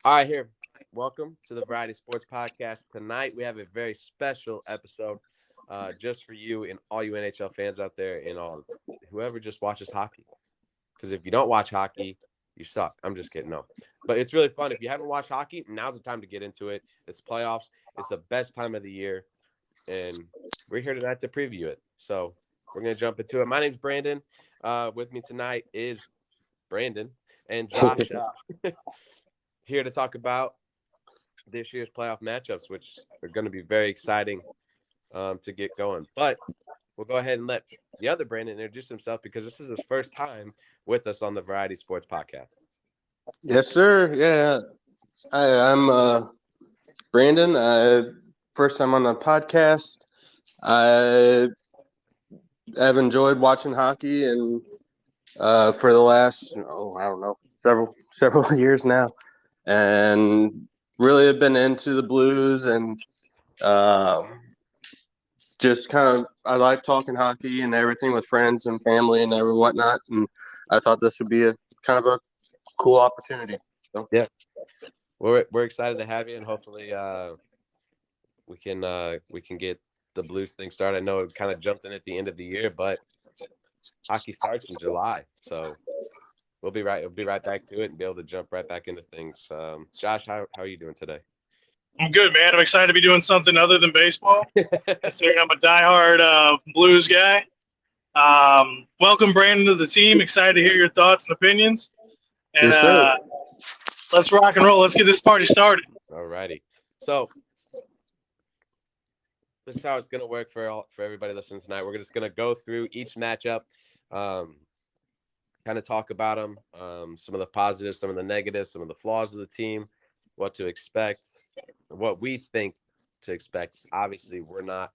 All right, here. Welcome to the Variety Sports Podcast. Tonight we have a very special episode just for you and all you NHL fans out there and all whoever just watches hockey. Because if you don't watch hockey, you suck. I'm just kidding. No. But it's really fun. If you haven't watched hockey, now's the time to get into it. It's playoffs. It's the best time of the year. And we're here tonight to preview it. So we're going to jump into it. My name's Brandon. With me tonight is Brandon and Josh here to talk about this year's playoff matchups, which are going to be very exciting to get going. But we'll go ahead and let the other Brandon introduce himself because this is his first time with us on the Variety Sports Podcast. Yes, sir. Yeah. I'm Brandon. First time on the podcast. I have enjoyed watching hockey and for the last, I don't know, several years now. And really have been into the Blues and just kind of, I like talking hockey and everything with friends and family and whatnot. And I thought this would be a kind of a cool opportunity. So. Yeah. We're excited to have you, and hopefully we can get the Blues thing started. I know it kind of jumped in at the end of the year, but hockey starts in July, so we'll be right back to it and be able to jump right back into things. Josh, how are you doing today? I'm good, man. I'm excited to be doing something other than baseball. Considering I'm a diehard Blues guy. Welcome, Brandon, to the team. Excited to hear your thoughts and opinions. And Yes, sir. Let's rock and roll. Let's get this party started. All righty. So this is how it's going to work for everybody listening tonight. We're just going to go through each matchup, kind of talk about them, some of the positives, some of the negatives, some of the flaws of the team, what to expect, what we think to expect. Obviously, we're not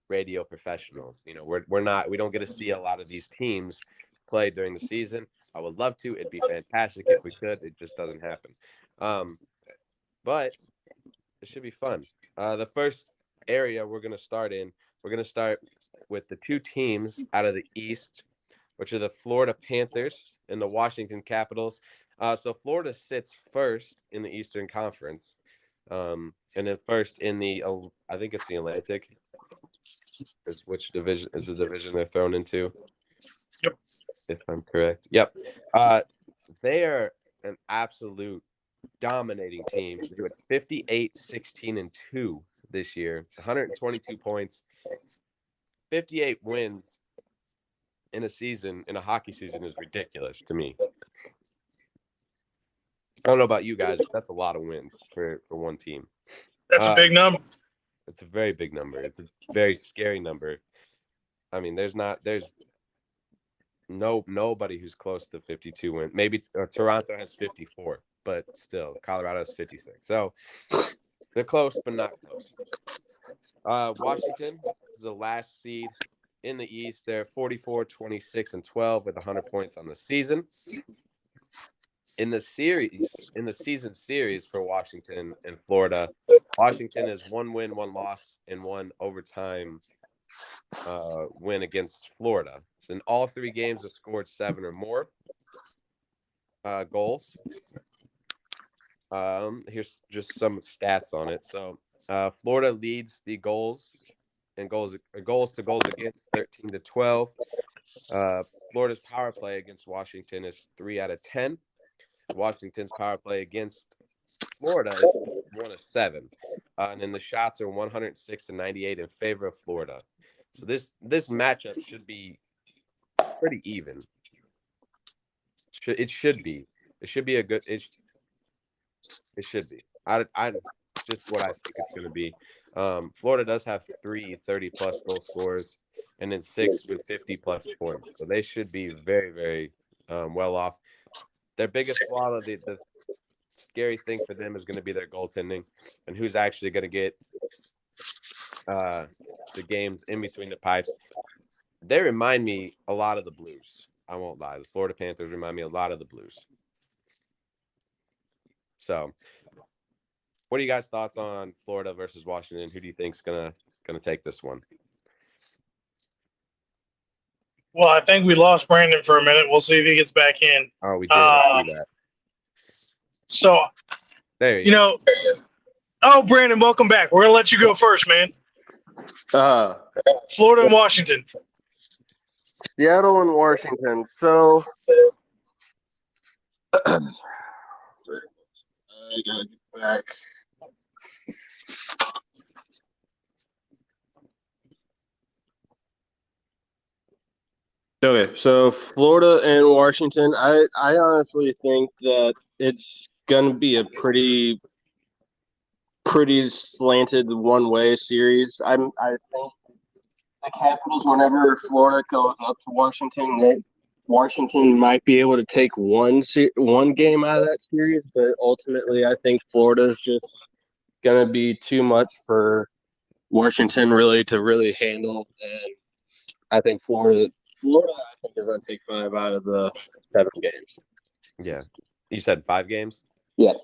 radio professionals. You know, we don't get to see a lot of these teams play during the season. I would love to. It'd be fantastic if we could. It just doesn't happen. But it should be fun. The first area we're going to start with the two teams out of the East, which are the Florida Panthers and the Washington Capitals. So Florida sits first in the Eastern Conference, and then first in the, I think it's the Atlantic. Which division is the division they're thrown into? Yep. If I'm correct. Yep. They are an absolute dominating team. They went 58, 16, and 2 this year. 122 points, 58 wins in a hockey season is ridiculous to me. I don't know about you guys, but that's a lot of wins for one team. That's a big number. It's a very big number. It's a very scary number. I mean, there's nobody who's close to 52 wins. Maybe Toronto has 54, but still, Colorado has 56. So they're close, but not close. Washington is the last seed in the East. They're 44, 26, and 12 with 100 points on the season. In the season series for Washington and Florida, Washington is 1 win, 1 loss, and 1 overtime win against Florida. So in all 3 games have scored 7 or more goals. Here's just some stats on it. So Florida leads the goals to goals against 13-12. Florida's power play against Washington is 3 out of 10. Washington's power play against Florida is 1 of 7. And then the shots are 106-98 in favor of Florida. So this matchup should be pretty even. It should be. It should be a good. It should be. I just what I think it's going to be. Florida does have 3 30-plus goal scorers and then 6 with 50-plus points. So they should be very, very well off. Their biggest flaw, the scary thing for them is going to be their goaltending and who's actually going to get the games in between the pipes. They remind me a lot of the Blues. I won't lie. The Florida Panthers remind me a lot of the Blues. So, what are you guys' thoughts on Florida versus Washington? Who do you think's gonna take this one? Well, I think we lost Brandon for a minute. We'll see if he gets back in. Oh, we did. I see that. So There you You go. know, oh, Brandon, welcome back. We're going to let you go first, man. Florida and Washington. Seattle and Washington. So I gotta get back. Okay, so Florida and Washington. I honestly think that it's gonna be a pretty slanted one way series. I think the Capitals, whenever Florida goes up to Washington, Washington might be able to take one game out of that series, but ultimately, I think Florida is just gonna be too much for Washington to really handle, and I think Florida, I think is gonna take 5 out of the 7 games. Yeah. You said 5 games? Yeah.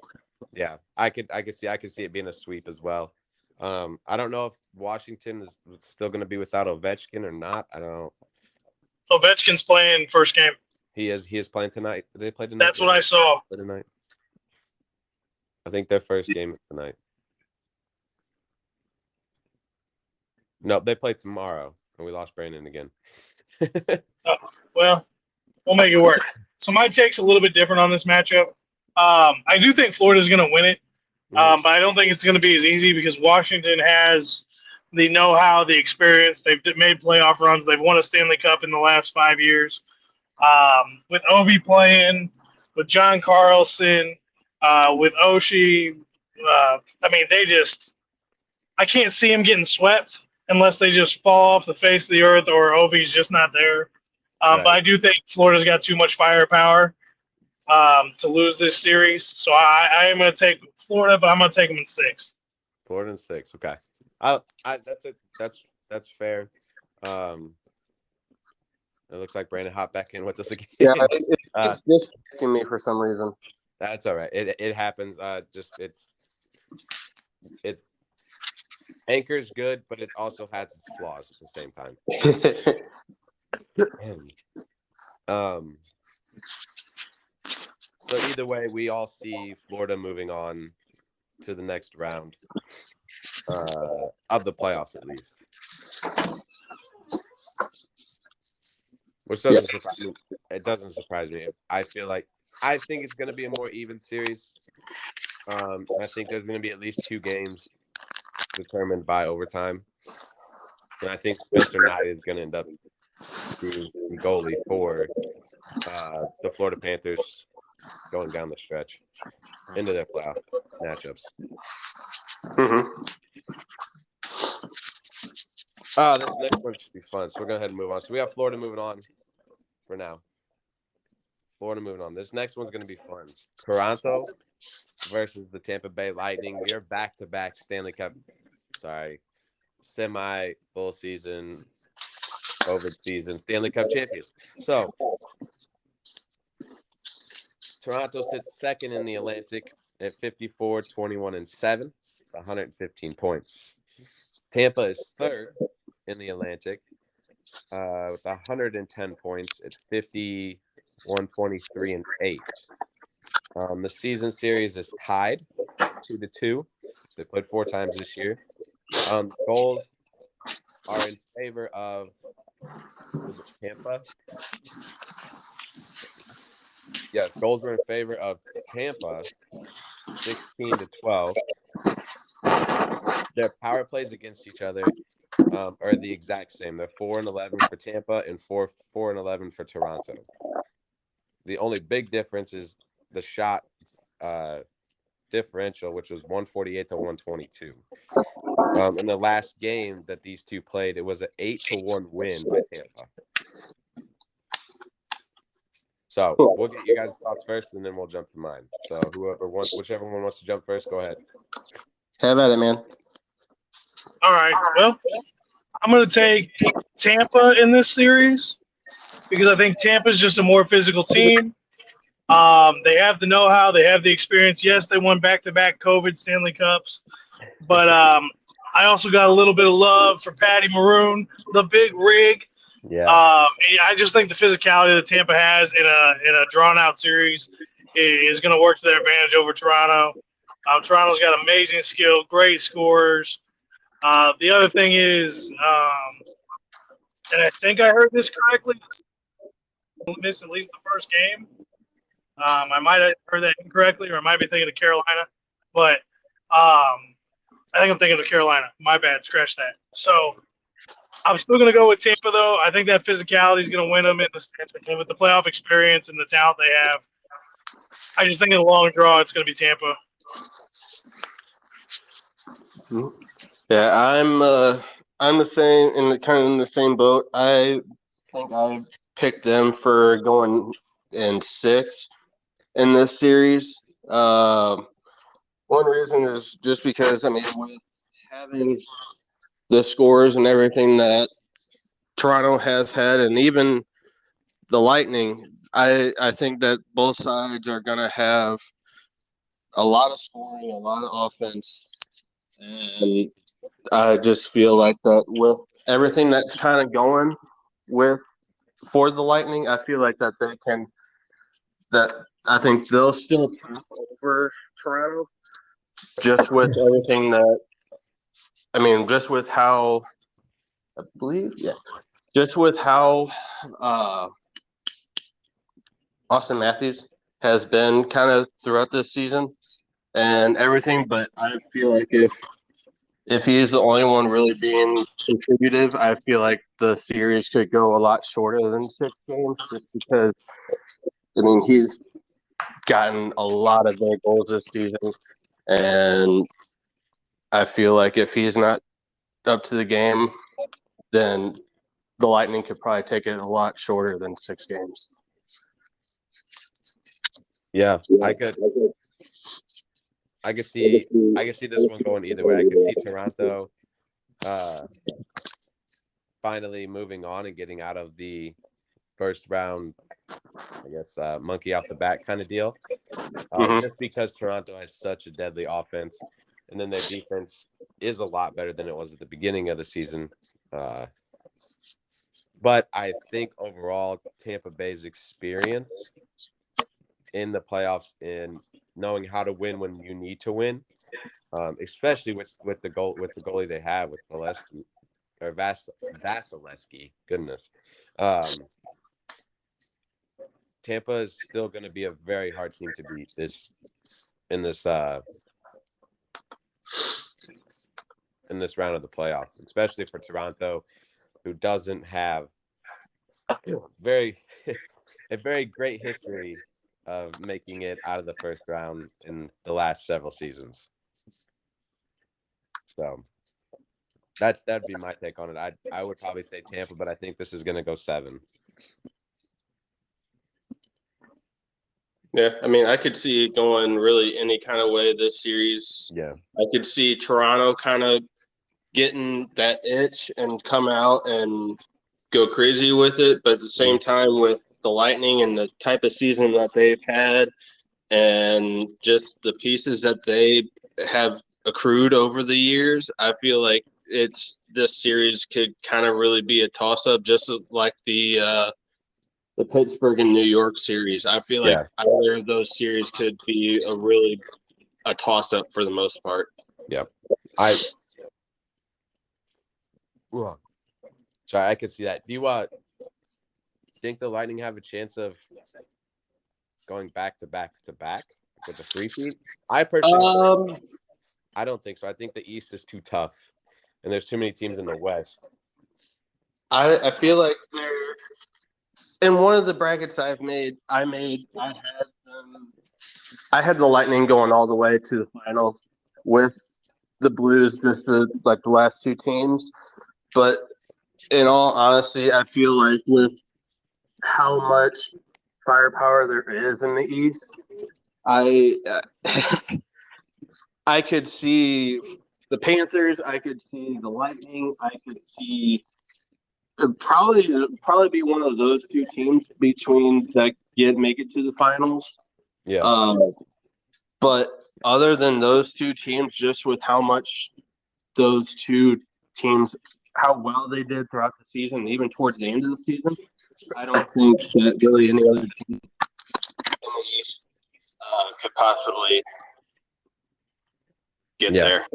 Yeah. I could see it being a sweep as well. I don't know if Washington is still going to be without Ovechkin or not. I don't know. Ovechkin's playing first game. He is playing tonight. Did they play tonight? That's what I saw. Tonight. I think their first game is tonight. No, they play tomorrow, and we lost Brandon again. Well, we'll make it work. So my take's a little bit different on this matchup. I do think Florida's going to win it, but I don't think it's going to be as easy because Washington has the know-how, the experience. They've made playoff runs. They've won a Stanley Cup in the last 5 years. With Ovi playing, with John Carlson, with Oshie, I mean, I can't see him getting swept unless they just fall off the face of the earth or Ovi's just not there. But I do think Florida's got too much firepower to lose this series. So I am going to take Florida, but I'm going to take them in 6. Florida in 6. Okay. That's fair. It looks like Brandon hopped back in with us again. Yeah, it's disconnecting me for some reason. That's all right. It happens. It's Anchor's good, but it also has its flaws at the same time. So either way, we all see Florida moving on to the next round of the playoffs, at least. Which doesn't surprise me. It doesn't surprise me. I think it's going to be a more even series. I think there's going to be at least 2 games determined by overtime. And I think Spencer Knight is going to end up being the goalie for the Florida Panthers going down the stretch into their playoff matchups. Mm-hmm. This next one should be fun. So we're going to go ahead and move on. So we have Florida moving on for now. Florida moving on. This next one's going to be fun. Toronto versus the Tampa Bay Lightning. We are back-to-back Stanley Cup. Semi-full season, COVID season, Stanley Cup champions. So Toronto sits second in the Atlantic at 54, 21, and 7, 115 points. Tampa is third in the Atlantic with 110 points at 50, 123, and 8. The season series is tied 2-2. They played 4 times this year. Goals are in favor of Tampa. Yeah, goals are in favor of Tampa, 16-12. Their power plays against each other are the exact same. They're 4-11 for Tampa and 4-11 for Toronto. The only big difference is the shot differential, which was 148-122. In the last game that these two played, it was an 8-1 win by Tampa. So we'll get you guys' thoughts first, and then we'll jump to mine. So whichever one wants to jump first, go ahead. Have at it, man. All right. Well, I'm going to take Tampa in this series because I think Tampa's just a more physical team. They have the know-how. They have the experience. Yes, they won back-to-back COVID Stanley Cups. But I also got a little bit of love for Patty Maroon, the big rig. Yeah. I just think the physicality that Tampa has in a drawn-out series is going to work to their advantage over Toronto. Toronto's got amazing skill, great scorers. The other thing is, and I think I heard this correctly, missed at least the first game. I might have heard that incorrectly, or I might be thinking of Carolina, but I think I'm thinking of Carolina. My bad. Scratch that. So I'm still going to go with Tampa, though. I think that physicality is going to win them in the stands. With the playoff experience and the talent they have, I just think in the long draw, it's going to be Tampa. Yeah, I'm the same in the same boat. I think I picked them for going in 6 in this series. One reason is just because with having the scores and everything that Toronto has had, and even the Lightning, I think that both sides are going to have a lot of scoring, a lot of offense, and I just feel like that with everything that's kind of going for the Lightning, I feel like that I think they'll still top over Toronto just with everything just with how I believe, just with how Austin Matthews has been kind of throughout this season and everything, but I feel like if he's the only one really being contributive, I feel like the series could go a lot shorter than 6 games just because, he's gotten a lot of their goals this season, and I feel like if he's not up to the game, then the Lightning could probably take it a lot shorter than 6 games. Yeah, I could see this one going either way. I could see Toronto finally moving on and getting out of the first round, I guess, monkey off the back kind of deal. Just because Toronto has such a deadly offense, and then their defense is a lot better than it was at the beginning of the season. But I think overall, Tampa Bay's experience in the playoffs and knowing how to win when you need to win, especially with the goalie they have with Vasilevsky or Vasilevsky. Goodness, Tampa is still going to be a very hard team to beat in this round of the playoffs, especially for Toronto, who doesn't have a very great history of making it out of the first round in the last several seasons. So that'd be my take on it. I would probably say Tampa, but I think this is going to go 7. Yeah, I could see it going really any kind of way this series. Yeah. I could see Toronto kind of getting that itch and come out and go crazy with it, but at the same time with the Lightning and the type of season that they've had and just the pieces that they have accrued over the years, I feel like this series could kind of really be a toss-up, just like the Pittsburgh and New York series. I feel like either of those series could be a toss-up for the most part. Yeah. Sorry, I could see that. Do you think the Lightning have a chance of going back to back to back with a 3-peat? I personally, I don't think so. I think the East is too tough, and there's too many teams in the West. I feel like in one of the brackets I had the Lightning going all the way to the finals with the Blues, just like the last 2 teams. But in all honesty, I feel like with how much firepower there is in the East, I could see the Panthers, I could see the Lightning, I could see probably be one of those 2 teams between that make it to the finals. Yeah. But other than those 2 teams, just with how much those 2 teams, how well they did throughout the season, even towards the end of the season, I don't think that really any other team in the East could possibly get Yeah. there.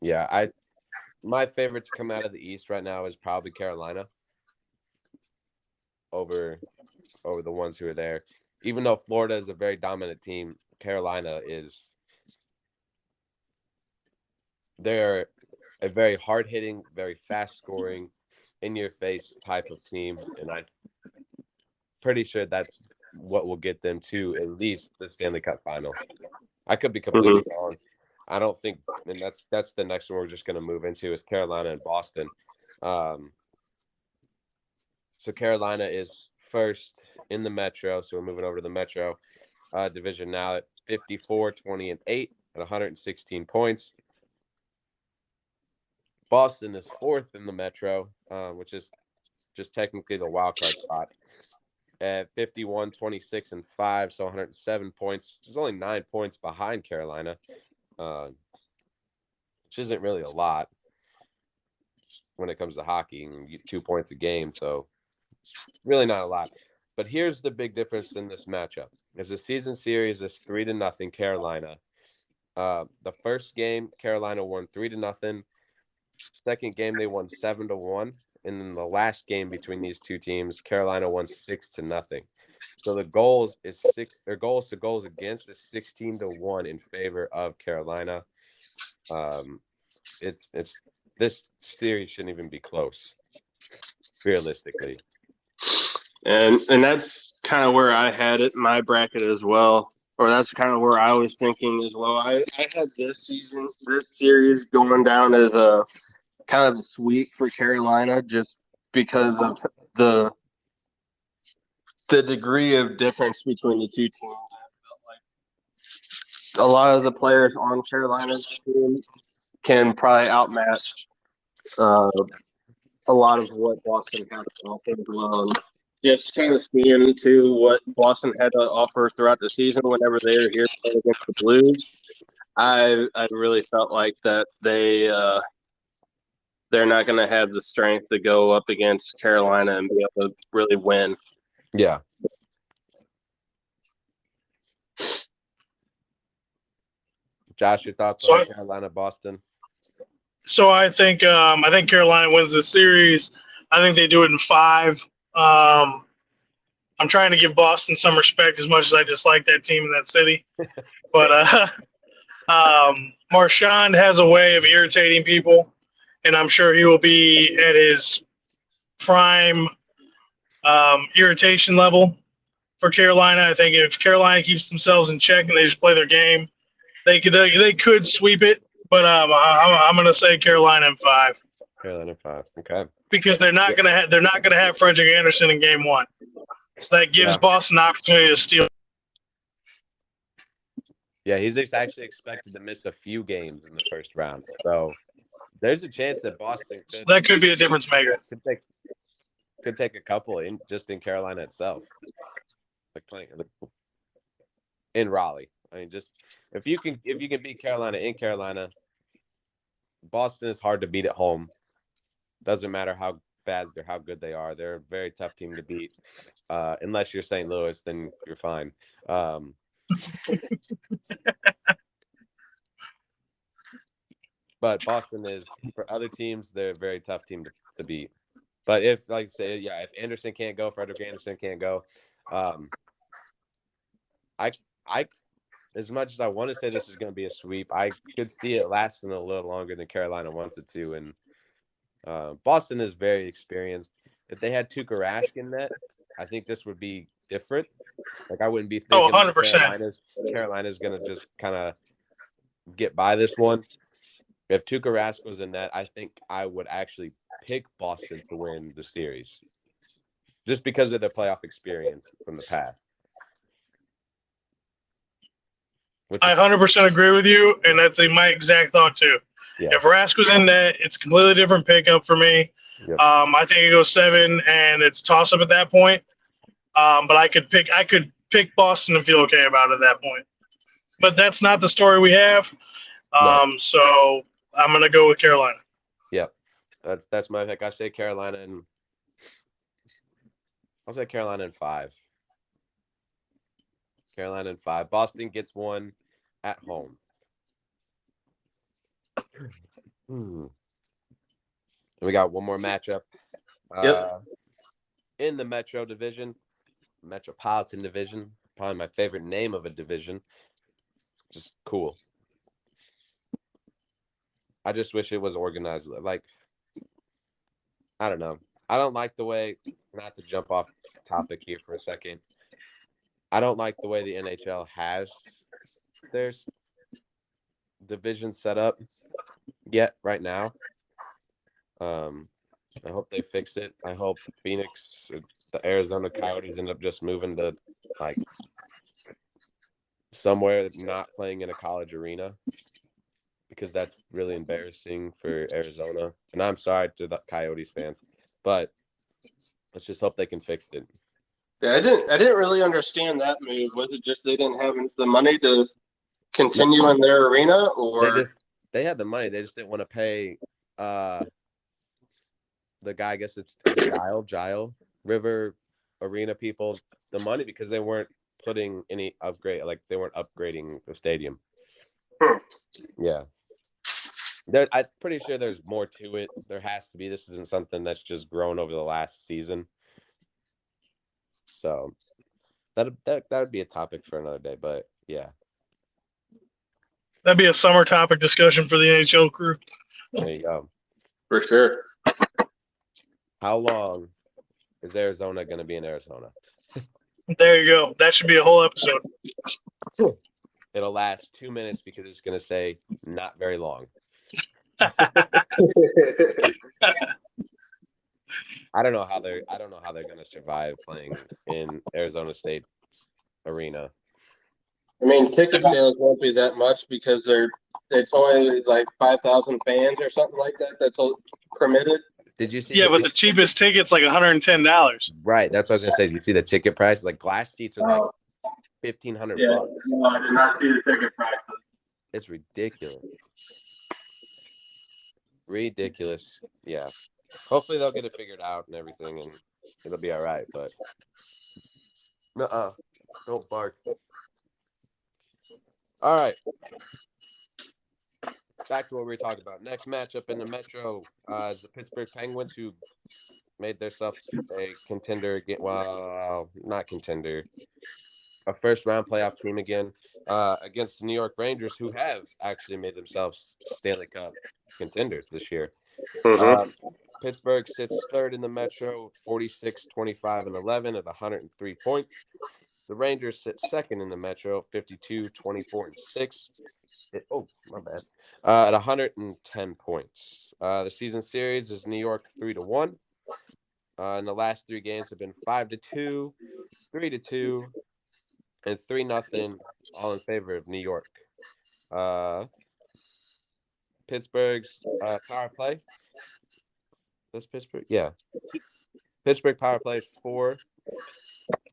Yeah, my favorite to come out of the East right now is probably Carolina over the ones who are there. Even though Florida is a very dominant team, Carolina is they're a very hard-hitting, very fast-scoring, in-your-face type of team, and I'm pretty sure that's what will get them to at least the Stanley Cup final. I could be completely wrong. I don't think, and that's the next one we're just going to move into is Carolina and Boston. So Carolina is first in the Metro, so we're moving over to the Metro division now at 54, 20, and 8 at 116 points. Boston is fourth in the Metro, which is just technically the wild card spot at 51, 26, and 5, so 107 points. There's only 9 points behind Carolina, which isn't really a lot when it comes to hockey. And you get 2 points a game, so it's really not a lot. But here's the big difference in this matchup: is the season series is 3-0 Carolina. The first game, Carolina won 3-0. Second game, they won 7-1. And then the last game between these two teams, Carolina won 6-0. So the goals to goals against is 16-1 in favor of Carolina. It's this series shouldn't even be close, realistically. And that's kind of where I had it in my bracket as well, or that's kind of where I was thinking as well. I had this series going down as a kind of a sweep for Carolina just because of the degree of difference between the two teams. I felt like a lot of the players on Carolina's team can probably outmatch a lot of what Boston has to offer as well. And just kind of seeing to what Boston had to offer throughout the season whenever they were here playing against the Blues, I really felt like that they're not going to have the strength to go up against Carolina and be able to really win. Yeah. Josh, your thoughts on Carolina, Boston? So I think Carolina wins the series. I think they do it in 5. I'm trying to give Boston some respect as much as I dislike that team in that city. But Marchand has a way of irritating people, and I'm sure he will be at his prime irritation level for Carolina. I think if Carolina keeps themselves in check and they just play their game, they could sweep it. But I'm going to say Carolina in 5. Carolina 5. Okay. Because they're not going to have Frederick Anderson in game 1. So that gives Boston an opportunity to steal. Yeah, he's actually expected to miss a few games in the first round. So there's a chance that Boston could be a difference maker. Could take a couple in Carolina itself. Like playing in Raleigh. I mean, just if you can beat Carolina in Carolina, Boston is hard to beat at home. Doesn't matter how bad or how good they are. They're a very tough team to beat. Unless you're St. Louis, then you're fine. But Boston is, for other teams, they're a very tough team to beat. But if, like I say, if Anderson can't go, Frederick Anderson can't go, I as much as I want to say this is going to be a sweep, I could see it lasting a little longer than Carolina wants it to. And Boston is very experienced. If they had Tuukka Rask in net, I think this would be different. Like, I wouldn't be thinking 100%. Carolina's going to just kind of get by this one. If Tuukka Rask was in net, I think I would actually pick Boston to win the series just because of their playoff experience from the past. I 100% agree with you, and that's my exact thought too. Yeah. If Rask was in net, it's a completely different pickup for me. Yep. I think it goes 7, and it's toss up at that point. But I could pick Boston and feel okay about it at that point. But that's not the story we have. No. So I'm gonna go with Carolina. Yep, that's my pick. I say Carolina, and I'll say Carolina in 5. Carolina in 5. Boston gets one at home. And we got one more matchup. Yep. In the Metropolitan Division, probably my favorite name of a division. It's just cool. I just wish it was organized. Like, I don't know. I don't like the way, not to jump off topic here for a second, I don't like the way the NHL has their division set up yet right now. I hope they fix it. I hope Phoenix, the Arizona Coyotes end up just moving to like somewhere not playing in a college arena, because that's really embarrassing for Arizona. And I'm sorry to the Coyotes fans, but let's just hope they can fix it. Yeah, I didn't really understand that move. Was it just they didn't have the money to continue in their arena, or they had the money, they just didn't want to pay the guy, I guess it's Gile River Arena people the money, because they weren't putting any upgrade, like they weren't upgrading the stadium. Yeah. I'm pretty sure there's more to it. There has to be. This isn't something that's just grown over the last season. So that would be a topic for another day. But yeah, That'd be a summer topic discussion for the NHL crew. there you go. for sure. How long is Arizona going to be in Arizona? There you go. That should be a whole episode. It'll last 2 minutes because it's going to say not very long. I don't know how they're going to survive playing in Arizona State arena. I mean, ticket sales won't be that much because it's only like 5,000 fans or something like that. That's permitted. Did you see? Yeah, but the cheapest ticket's like $110. Right, that's what I was gonna say. Did you see the ticket price? Like glass seats are like $1,500. No, I did not see the ticket prices. It's ridiculous. Ridiculous. Yeah. Hopefully they'll get it figured out and everything, and it'll be all right. But don't bark. All right. Back to what we were talking about. Next matchup in the Metro is the Pittsburgh Penguins, who made themselves a contender. Well, not contender. A first-round playoff team again against the New York Rangers, who have actually made themselves Stanley Cup contenders this year. Mm-hmm. Pittsburgh sits third in the Metro, 46, 25, and 11 at 103 points. The Rangers sit second in the Metro, 52, 24, and 6. My bad. At 110 points. The season series is New York 3-1. And the last 3 games have been 5-2, 3-2, and 3-0, all in favor of New York. Pittsburgh's power play. That's Pittsburgh? Yeah. Pittsburgh power play is 4.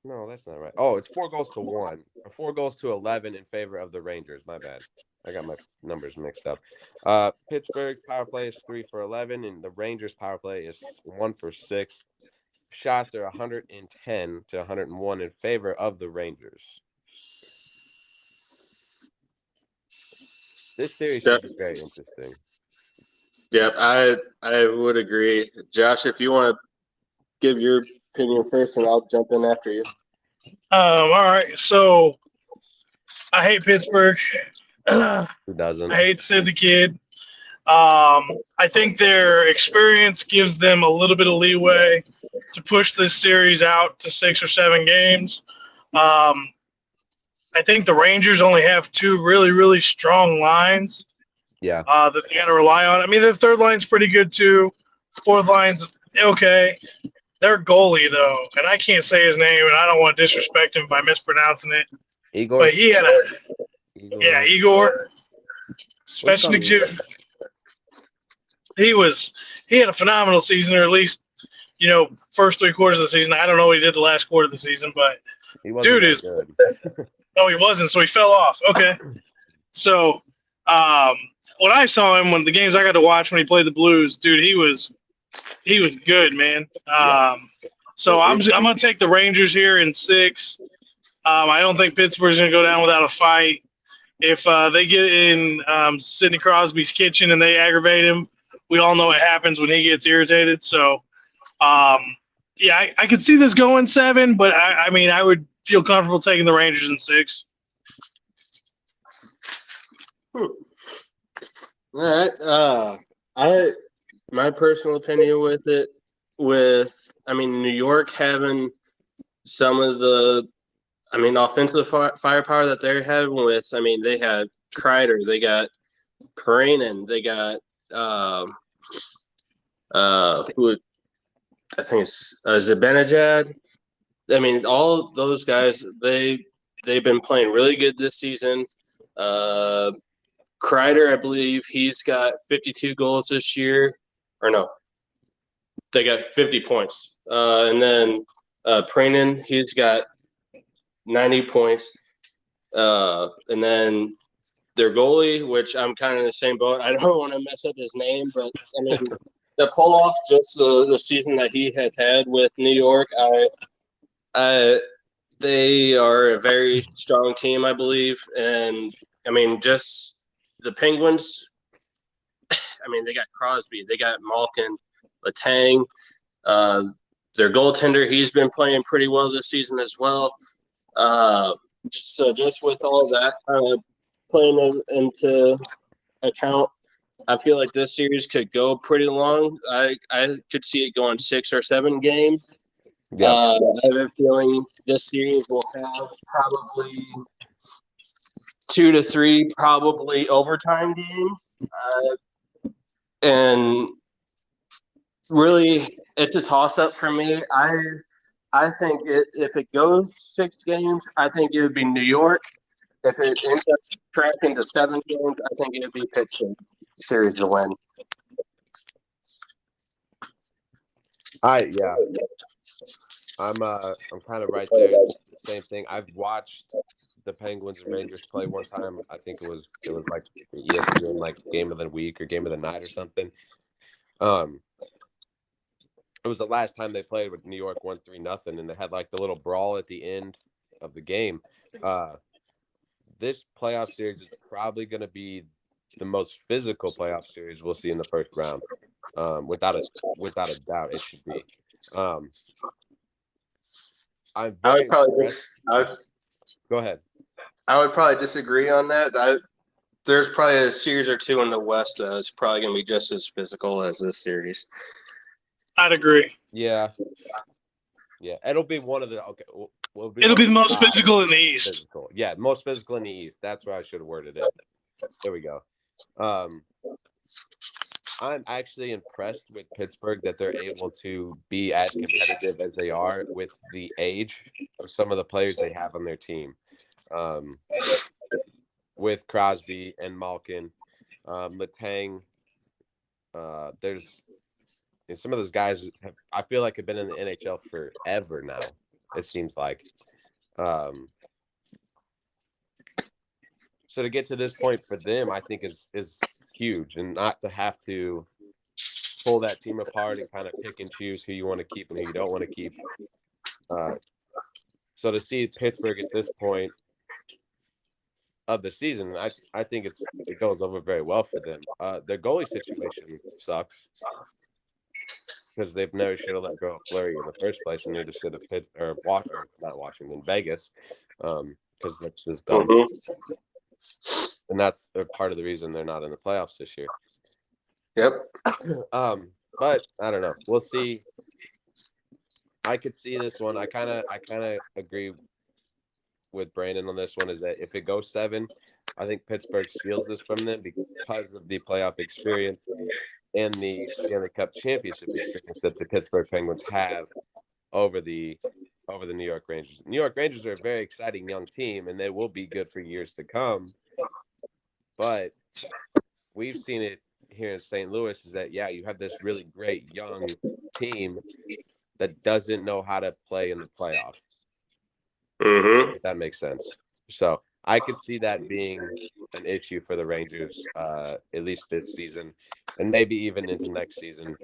No, that's not right. Oh, it's 4-1, or 4-11 in favor of the Rangers. My bad. I got my numbers mixed up. Pittsburgh's power play is 3-11, and the Rangers' power play is 1-6. Shots are 110 to 101 in favor of the Rangers. This series should be very interesting. Yep, I would agree. Josh, if you want to give your opinion first, and I'll jump in after you. All right. So I hate Pittsburgh. Who doesn't? I hate Sid the Kid. I think their experience gives them a little bit of leeway to push this series out to 6 or 7 games. I think the Rangers only have 2 really, really strong lines. Yeah. That they got to rely on. I mean, the third line's pretty good too. Fourth line's okay. Their goalie, though, and I can't say his name, and I don't want to disrespect him by mispronouncing it. Igor. But he had Igor. Svechnik. He had a phenomenal season, or at least, first 3 quarters of the season. I don't know what he did the last quarter of the season, but dude is good. No, he wasn't, so he fell off. Okay. So when I saw him, when the games I got to watch when he played the Blues, dude, he was good, man. So I'm going to take the Rangers here in 6. I don't think Pittsburgh's going to go down without a fight. If they get in Sidney Crosby's kitchen and they aggravate him, we all know what happens when he gets irritated. So, yeah, I could see this going 7, but I mean, I would feel comfortable taking the Rangers in 6. All right. My personal opinion with it, New York having some of the, offensive firepower that they're having with, they had Kreider, they got Parainen, they got who I think it's Zibanejad. All those guys, they've been playing really good this season. Kreider, I believe he's got 52 goals this year, or no, they got 50 points. And then Parainen, he's got 90 points. And then their goalie, which I'm kind of in the same boat. I don't want to mess up his name, but to pull off just the season that he had with New York, they are a very strong team, I believe. And just the Penguins. They got Crosby, they got Malkin, Letang. Their goaltender, he's been playing pretty well this season as well. So just with all that playing into account, I feel like this series could go pretty long. I could see it going 6 or 7 games. Yeah. I have a feeling this series will have probably 2 to 3 probably overtime games. And really, it's a toss-up for me. I think if it goes 6 games, I think it would be New York. If it ends up tracking to 7 games, I think it would be Pittsburgh series to win. Yeah. I'm kind of right there. Same thing. I've watched the Penguins and Rangers play one time. I think it was like ESPN like game of the week or game of the night or something. It was the last time they played with New York won 3-0, and they had like the little brawl at the end of the game. This playoff series is probably going to be the most physical playoff series we'll see in the first round. Without a doubt, it should be. I'm very Go ahead. I would probably disagree on that. There's probably a series or 2 in the West that's probably going to be just as physical as this series. I'd agree. Yeah. It'll be one of the it'll be the most physical in the East. Yeah, most physical in the East. That's where I should have worded it. There we go. I'm actually impressed with Pittsburgh that they're able to be as competitive as they are with the age of some of the players they have on their team. With Crosby and Malkin, Letang, there's some of those guys I feel like have been in the NHL forever now. It seems like. So to get to this point for them, I think is huge, and not to have to pull that team apart and kind of pick and choose who you want to keep and who you don't want to keep. So to see Pittsburgh at this point of the season, I think it goes over very well for them. Their goalie situation sucks because they've never should have let go of Fleury in the first place, and they just should have not Washington, Vegas, because that's just dumb. Mm-hmm. And that's part of the reason they're not in the playoffs this year. Yep. But I don't know. We'll see. I could see this one. I kind of agree with Brandon on this one. Is that if it goes 7, I think Pittsburgh steals this from them because of the playoff experience and the Stanley Cup championship experience that the Pittsburgh Penguins have over the New York Rangers. New York Rangers are a very exciting young team, and they will be good for years to come. But we've seen it here in St. Louis is that, you have this really great young team that doesn't know how to play in the playoffs. Mm-hmm. If that makes sense. So I could see that being an issue for the Rangers, at least this season, and maybe even into next season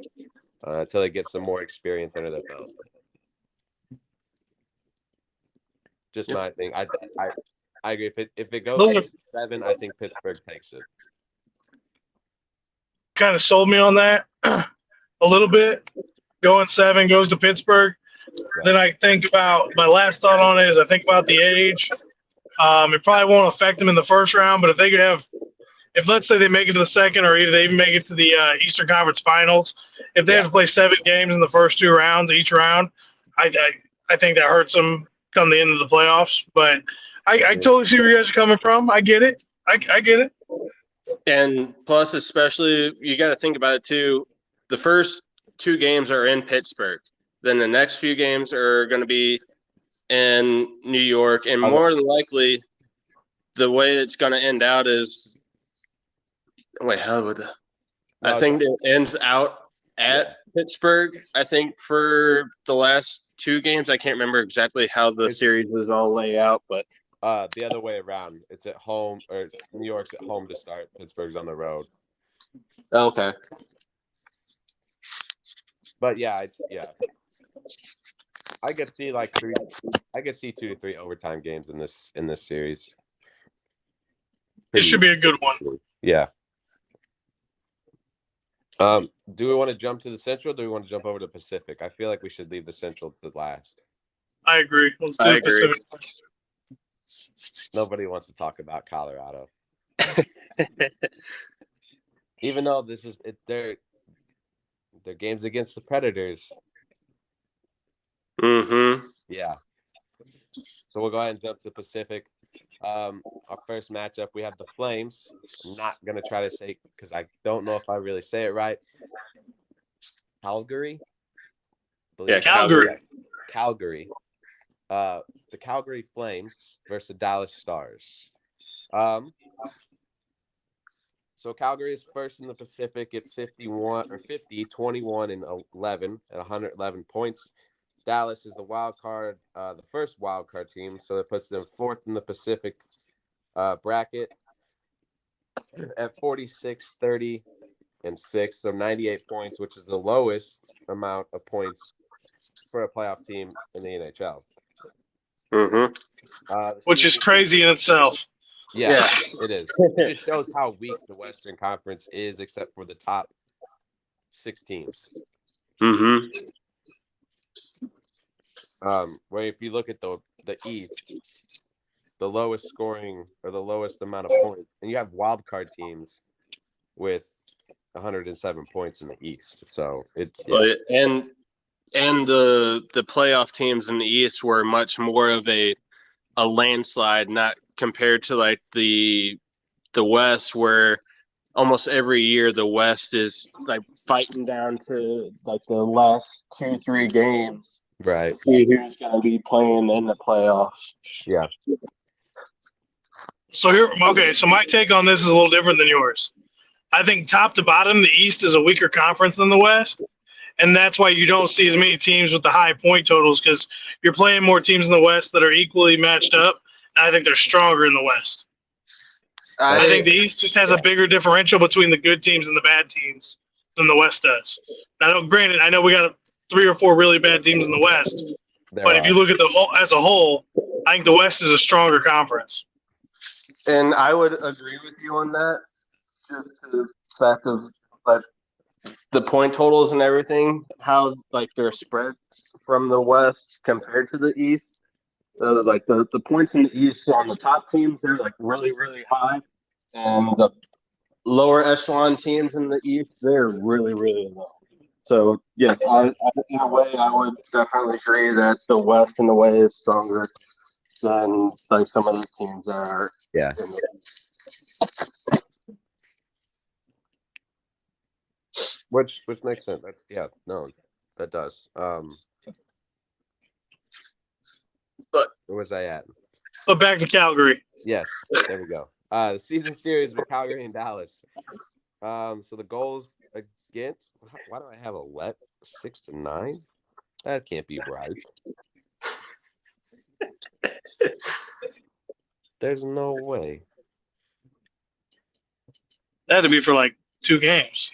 until they get some more experience under their belt. Just my thing. I agree. If it Those goes 7, I think Pittsburgh takes it. kind of sold me on that a little bit. Going 7 goes to Pittsburgh. Yeah. Then I think about my last thought on it is I think about the age. It probably won't affect them in the first round, but if they could have, if let's say they make it to the second, or either they even make it to the Eastern Conference Finals, if they have to play 7 games in the first 2 rounds, each round, I think that hurts them come the end of the playoffs. But I totally see where you guys are coming from. I get it. I get it. And plus, especially, you got to think about it too. The first 2 games are in Pittsburgh. Then the next few games are going to be in New York. And more than likely, the way it's going to end out is – wait, how would the – I think it ends out at Pittsburgh, I think, for the last 2 games. I can't remember exactly how the series is all laid out, but – the other way around. It's at home, or New York's at home to start. Pittsburgh's on the road. Okay. But I could see I could see 2 to 3 overtime games in this series. It should be a good one. Yeah. Do we want to jump to the Central, or do we want to jump over to Pacific? I feel like we should leave the Central to last. I agree. Let's do the Pacific. Nobody wants to talk about Colorado. Even though this is their games against the Predators. Mm-hmm. Yeah. So we'll go ahead and jump to Pacific. Our first matchup, we have the Flames. I'm not going to try to say, because I don't know if I really say it right. Calgary? Yeah, Calgary. Calgary. The Calgary Flames versus the Dallas Stars. So Calgary is first in the Pacific at 21 and 11 at 111 points. Dallas is the wild card, the first wild card team, so it puts them 4th in the Pacific bracket at 46, 30, and 6, so 98 points, which is the lowest amount of points for a playoff team in the NHL. Mm-hmm. Which is crazy in itself. Yeah, it is. It just shows how weak the Western Conference is, except for the top 6 teams. Mm-hmm. Where if you look at the East, the lowest scoring or the lowest amount of points, and you have wild card teams with 107 points in the East. So it's and the playoff teams in the East were much more of a landslide, not compared to like the West, where almost every year the West is like fighting down to like the last 2-3 games. Right. To see who's going to be playing in the playoffs. Yeah. So so my take on this is a little different than yours. I think top to bottom, the East is a weaker conference than the West. And that's why you don't see as many teams with the high point totals, because you're playing more teams in the West that are equally matched up. And I think they're stronger in the West. I think the East just has a bigger differential between the good teams and the bad teams than the West does. Granted, I know we got 3 or 4 really bad teams in the West, but if you look at the whole as a whole, I think the West is a stronger conference. And I would agree with you on that, just to the fact of like the point totals and everything, how like they're spread from the West compared to the East. Like the points in the East on the top teams, they're like really, really high, and the lower echelon teams in the East, they're really, really low. So yes, in a way, I would definitely agree that the West in a way is stronger than like some of the teams that are. Yeah. In the East. Which makes sense. That does. But where was I at? But back to Calgary. Yes, there we go. The season series with Calgary and Dallas. So the goals against. Why do I have a 6-9? That can't be right. There's no way. That had to be for like 2 games.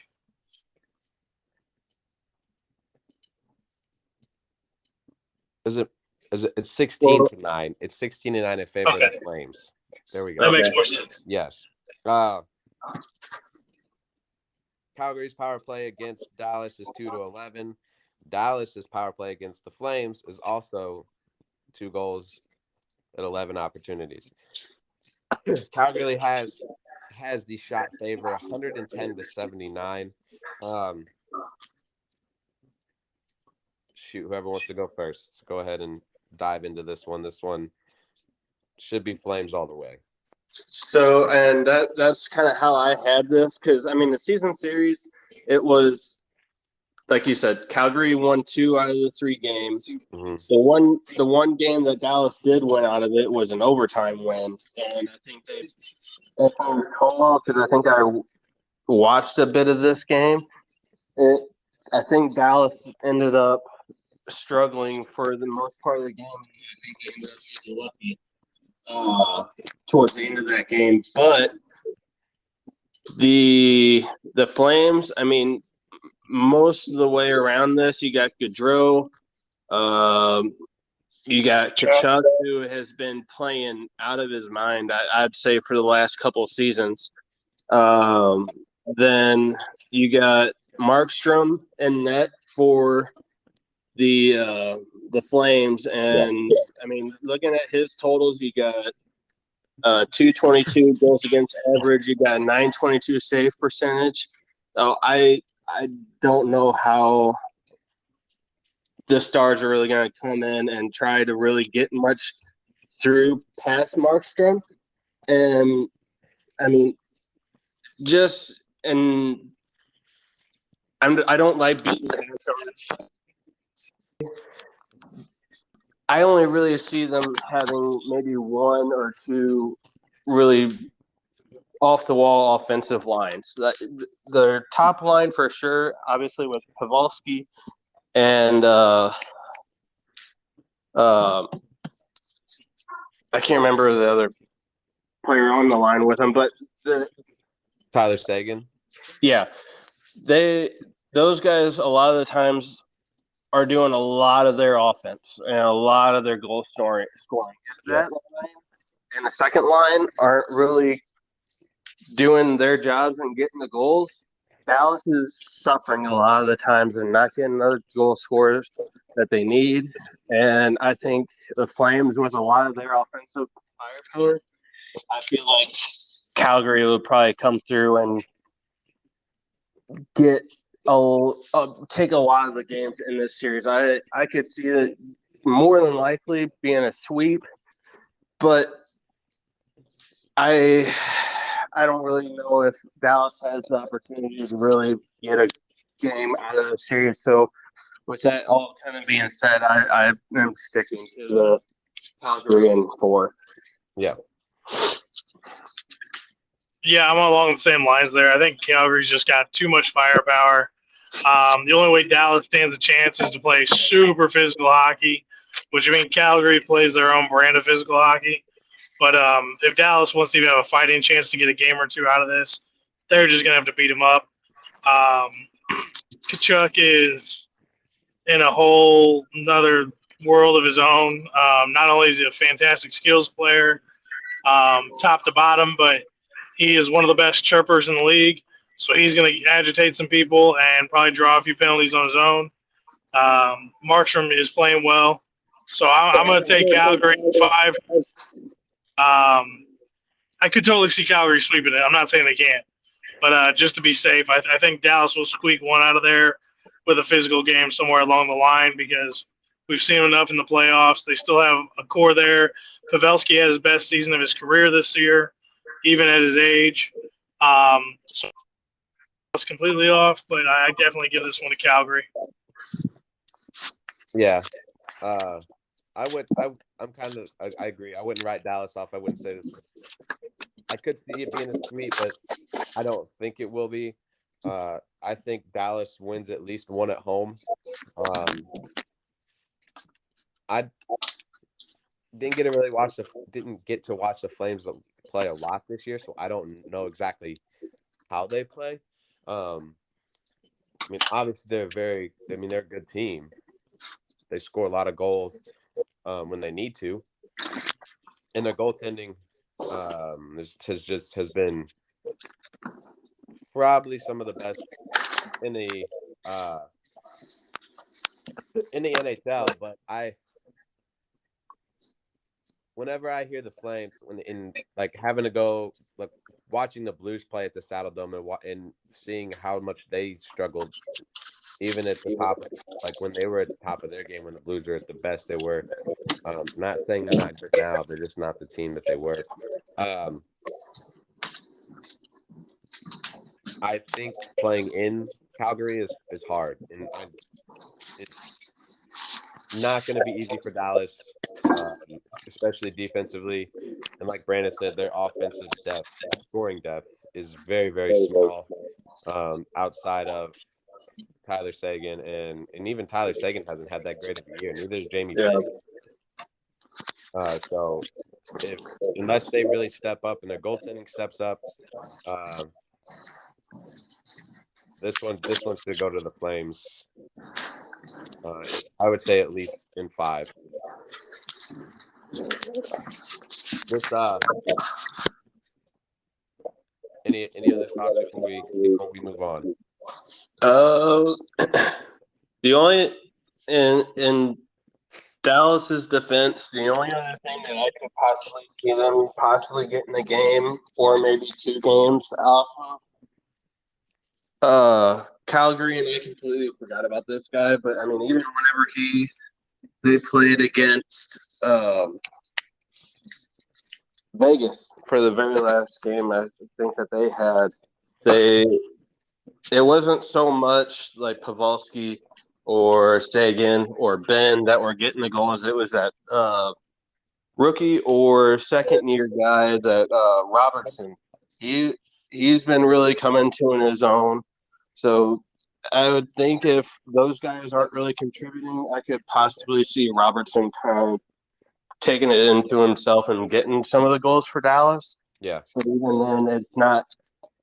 It's 16-9. It's 16-9 in favor of the Flames. There we go. That makes more sense. Yes. Calgary's power play against Dallas is 2-11. Dallas's power play against the Flames is also 2 goals at 11 opportunities. Calgary has the shot favor 110-79. Shoot, whoever wants to go first, go ahead and dive into this one. This one should be Flames all the way. So, and that's kind of how I had this, because I mean the season series, it was like you said, Calgary won 2 out of the 3 games. Mm-hmm. The one game that Dallas did win out of it was an overtime win, and I think if I recall, because I think I watched a bit of this game, I think Dallas ended up struggling for the most part of the game. I think they ended up getting lucky towards the end of that game, but the Flames, I mean, most of the way around this, you got Gaudreau, you got Kachuk, who has been playing out of his mind, I'd say, for the last couple of seasons. Then you got Markstrom in net for the Flames, and I mean, looking at his totals, you got 222 goals against average, you got 922 save percentage. So I don't know how the Stars are really going to come in and try to really get much through past Markstrom. And I mean, I don't like beating him so much. I only really see them having maybe 1 or 2 really off-the-wall offensive lines. Their top line for sure, obviously, with Pavelski and I can't remember the other player on the line with him, but Tyler Seguin. Yeah, those guys a lot of the times are doing a lot of their offense and a lot of their goal scoring. If that line and the second line aren't really doing their jobs and getting the goals, Dallas is suffering a lot of the times and not getting those goal scorers that they need. And I think the Flames, with a lot of their offensive firepower, I feel like Calgary would probably come through and take a lot of the games in this series. I could see it more than likely being a sweep, but I don't really know if Dallas has the opportunity to really get a game out of the series. So with that all kind of being said, I am sticking to the Calgary in 4. Yeah. Yeah, I'm along the same lines there. I think Calgary's just got too much firepower. The only way Dallas stands a chance is to play super physical hockey, which I mean Calgary plays their own brand of physical hockey. But if Dallas wants to even have a fighting chance to get a game or 2 out of this, they're just going to have to beat them up. Kachuk is in a whole another world of his own. Not only is he a fantastic skills player, top to bottom, but he is one of the best chirpers in the league. So he's going to agitate some people and probably draw a few penalties on his own. Markstrom is playing well. So I'm going to take Calgary 5. I could totally see Calgary sweeping it. I'm not saying they can't. But just to be safe, I think Dallas will squeak one out of there with a physical game somewhere along the line because we've seen enough in the playoffs. They still have a core there. Pavelski had his best season of his career this year, even at his age. So it's completely off, but I definitely give this one to Calgary. Yeah. I agree. I wouldn't write Dallas off. I wouldn't say this was. I could see it being a sweep, but I don't think it will be. I think Dallas wins at least 1 at home. I didn't get to watch the Flames play a lot this year, so I don't know exactly how they play. I mean, obviously they're a good team. They score a lot of goals when they need to, and their goaltending This has been probably some of the best in the NHL. But whenever I hear the Flames, like having to go like watching the Blues play at the Saddle Dome and seeing how much they struggled, even at the top, like when they were at the top of their game, when the Blues were at the best they were. Not saying they're not good now; they're just not the team that they were. I think playing in Calgary is hard, and it's not going to be easy for Dallas, especially defensively. And like Brandon said, their offensive depth, scoring depth, is very, very small outside of Tyler Seguin. And even Tyler Seguin hasn't had that great of a year. Neither is Jamie Benn. So unless they really step up and their goaltending steps up, this one's going to go to the Flames. I would say at least in 5. This any other thoughts before we move on? The only in Dallas's defense, the only other thing that I could possibly see them possibly getting a game or maybe 2 games off of Calgary, and I completely forgot about this guy, but I mean, even whenever they played against Vegas for the very last game, I think that they had, it wasn't so much like Pavelski or Sagan or Ben that were getting the goals. It was that rookie or second-year guy that Robertson. He's been really coming to in his own. So I would think if those guys aren't really contributing, I could possibly see Robertson kind of taking it into himself and getting some of the goals for Dallas. Yeah. So even then, it's not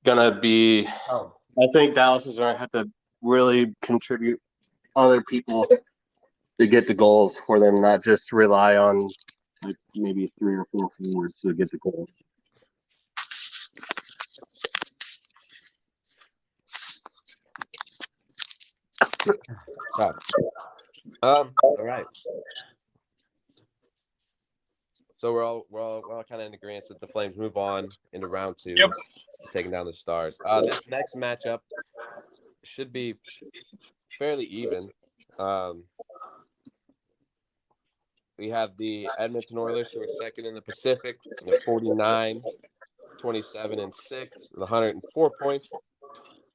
going to be I think Dallas is going to have to really contribute other people to get the goals for them, not just rely on like maybe 3 or 4 forwards to get the goals. All right. So we're all kind of in agreement that the Flames move on into round 2, taking down the Stars. This next matchup should be fairly even. We have the Edmonton Oilers, who are second in the Pacific, with 49, 27, and 6, with 104 points.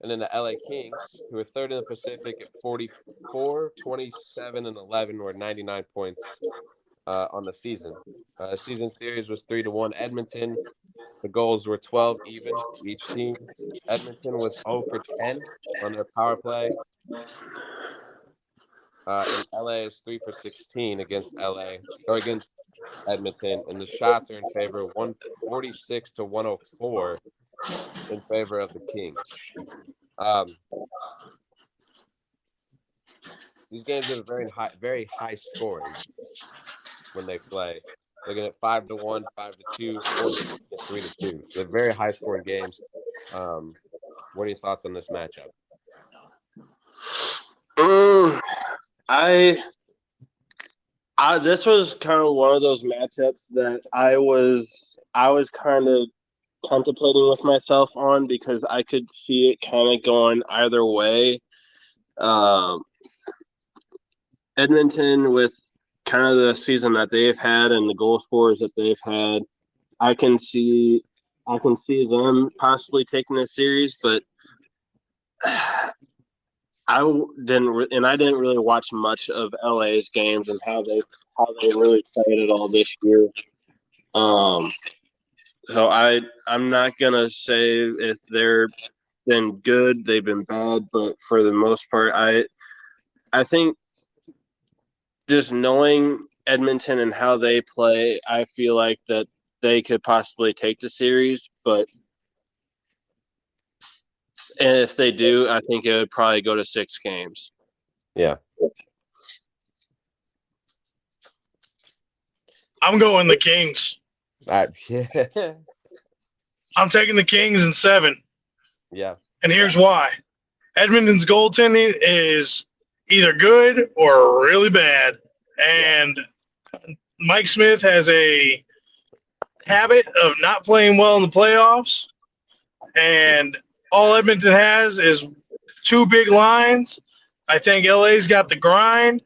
And then the LA Kings, who are third in the Pacific at 44, 27, and 11, or 99 points on the season. Season series was 3-1 Edmonton. The goals were 12 even each team. Edmonton was 0 for 10 on their power play. And LA is 3 for 16 against Edmonton, and the shots are in favor of 146 to 104 in favor of the Kings. These games are very high scoring when they play. Looking at 5-1, 5-2, 3-2. They're very high scoring games. What are your thoughts on this matchup? This was kind of one of those matchups that I was kind of contemplating with myself on, because I could see it kind of going either way. Edmonton, with kind of the season that they've had and the goal scorers that they've had, I can see them possibly taking a series, but I didn't really watch much of LA's games and how they really played it all this year. So I'm not gonna say if they're been good, they've been bad, but for the most part, I think just knowing Edmonton and how they play, I feel like that they could possibly take the series, and if they do, I think it would probably go to 6 games. Yeah. I'm going the Kings. Yeah. I'm taking the Kings in 7, Yeah. and here's why. Edmonton's goaltending is either good or really bad, and Mike Smith has a habit of not playing well in the playoffs, and all Edmonton has is 2 big lines. I think LA's got the grind.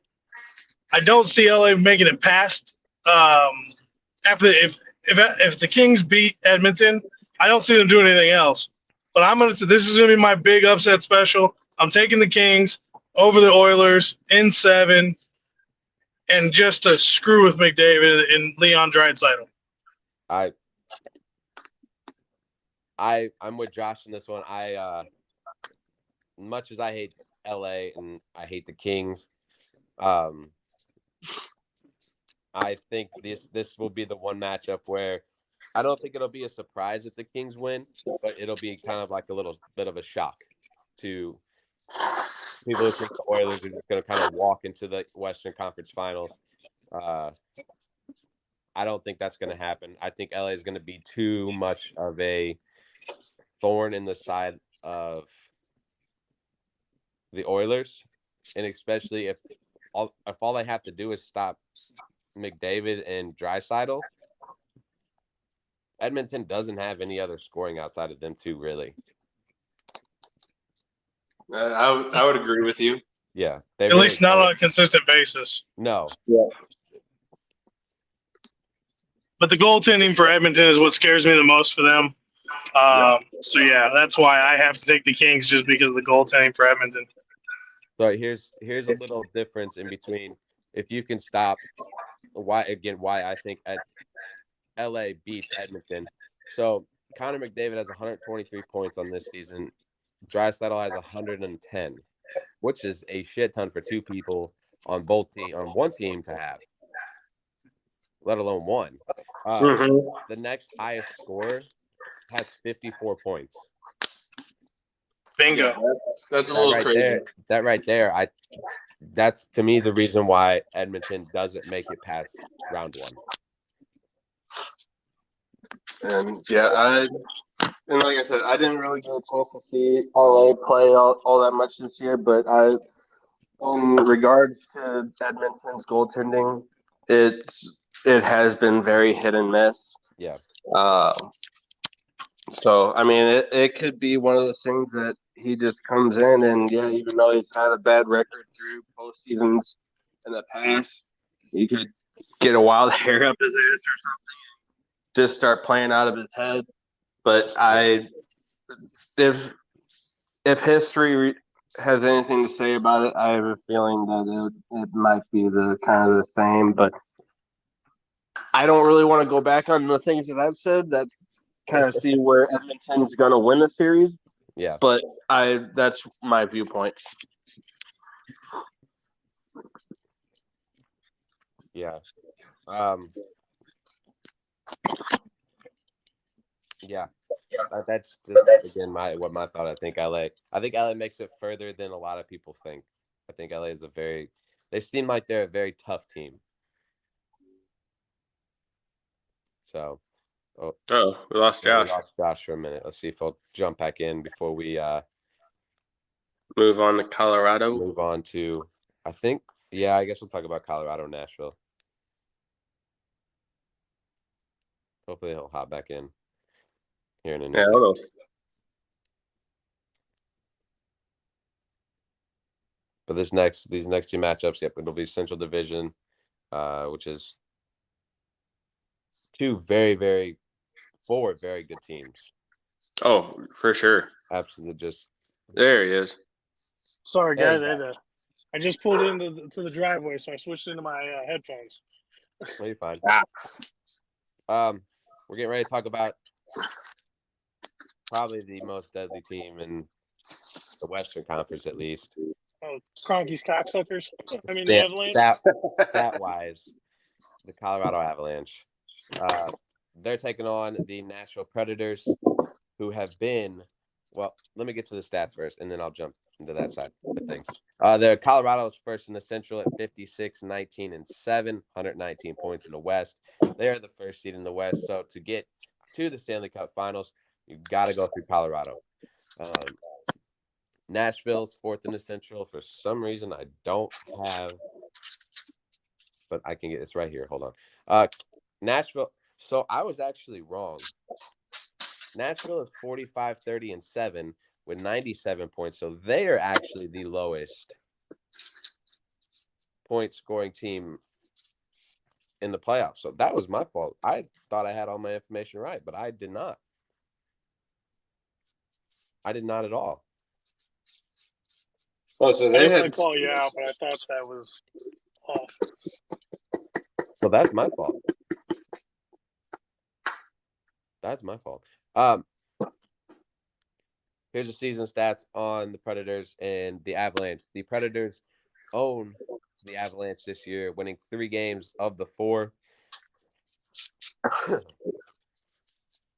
I don't see LA making it past after if the Kings beat Edmonton. I don't see them doing anything else. But this is gonna be my big upset special. I'm taking the Kings over the Oilers in 7, and just to screw with McDavid and Leon Draisaitl. I'm with Josh in this one. Much as I hate LA and I hate the Kings, I think this will be the one matchup where I don't think it'll be a surprise if the Kings win, but it'll be kind of like a little bit of a shock to people who think the Oilers are just going to kind of walk into the Western Conference Finals. I don't think that's going to happen. I think LA is going to be too much of a thorn in the side of the Oilers, and especially if all they have to do is stop McDavid and Draisaitl. Edmonton doesn't have any other scoring outside of them two, really. I would agree with you. Yeah, at least not on a consistent basis. No. Yeah. But the goaltending for Edmonton is what scares me the most for them. So yeah, that's why I have to take the Kings, just because of the goaltending for Edmonton. So here's a little difference in between if you can stop why I think LA beats Edmonton. So Connor McDavid has 123 points on this season. Draisaitl has 110, which is a shit ton for two people on one team to have, let alone one. The next highest scorer has 54 points. Bingo. Yeah, that's a little right crazy. That right there, that's to me the reason why Edmonton doesn't make it past round 1. And yeah, and like I said, I didn't really get a chance to see LA play all that much this year, but in regards to Edmonton's goaltending, it has been very hit and miss. Yeah. So I mean, it could be one of those things that he just comes in and even though he's had a bad record through postseasons in the past, he could get a wild hair up his ass or something and just start playing out of his head. But if history has anything to say about it, I have a feeling that it might be the kind of the same. But I don't really want to go back on the things that I've said. That's kind of see where Edmonton's going to win the series. Yeah. But that's my viewpoints. Yeah. Yeah. That's just, again my thought. I think LA makes it further than a lot of people think. I think LA is they seem like they're a very tough team. So we lost Josh. We lost Josh for a minute. Let's see if he'll jump back in before we move on to Colorado. Move on to, I guess we'll talk about Colorado and Nashville. Hopefully he'll hop back in here in a minute. But these next two matchups, it'll be Central Division, which is four very good teams. Oh, for sure. Absolutely, just there he is. Sorry, guys, I just pulled into the driveway, so I switched into my headphones. No, you're fine. We're getting ready to talk about probably the most deadly team in the Western Conference, at least. Oh, Cronky's cocksuckers. I mean, the Avalanche. Stat-wise, the Colorado Avalanche. They're taking on the Nashville Predators, who have been – well, let me get to the stats first, and then I'll jump into that side of things. The Colorado's first in the Central at 56, 19, and 7, 119 points in the West. They're the first seed in the West. So to get to the Stanley Cup Finals, you got to go through Colorado. Nashville's fourth in the Central. For some reason, I don't have, but I can get this right here. Hold on. Nashville. So I was actually wrong. Nashville is 45, 30, and 7 with 97 points. So they are actually the lowest point scoring team in the playoffs. So that was my fault. I thought I had all my information right, but I did not. I did not at all. Oh, so I they didn't had want to call you out, but I thought that was off. So that's my fault. That's my fault. Here's the season stats on the Predators and the Avalanche. The Predators own the Avalanche this year, winning 3 games of the 4.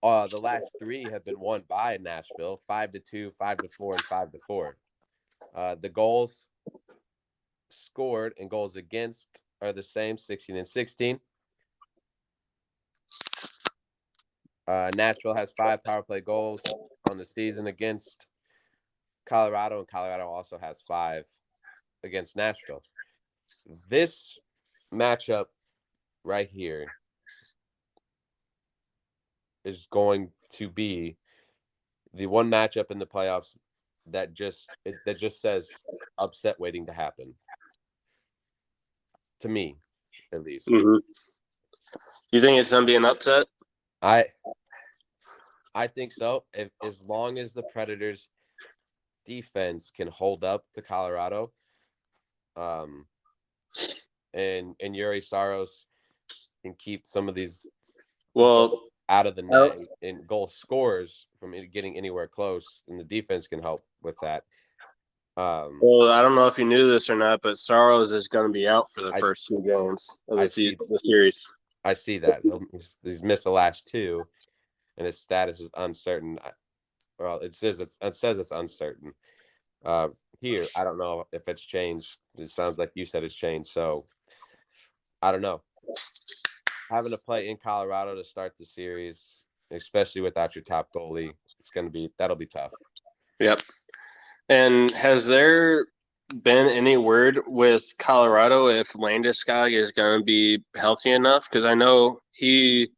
The last 3 have been won by Nashville, 5-2, 5-4, and 5-4. The goals scored and goals against are the same, 16 and 16. Nashville has 5 power play goals on the season against Colorado, and Colorado also has 5 against Nashville. This matchup right here is going to be the one matchup in the playoffs that just says upset waiting to happen. To me, at least. Mm-hmm. You think it's gonna be an upset? I think so. As long as the Predators defense can hold up to Colorado, and Yuri Saros can keep some of these out of the net and goal scorers from getting anywhere close, and the defense can help with that. Well, I don't know if you knew this or not, but Saros is going to be out for the first 2 games of the series. I see that. He's missed the last 2, and his status is uncertain. Well, it says it's uncertain. Here, I don't know if it's changed. It sounds like you said it's changed. So, I don't know. Having to play in Colorado to start the series, especially without your top goalie, that'll be tough. Yep. And has there been any word with Colorado if Landeskog is going to be healthy enough? Because I know he's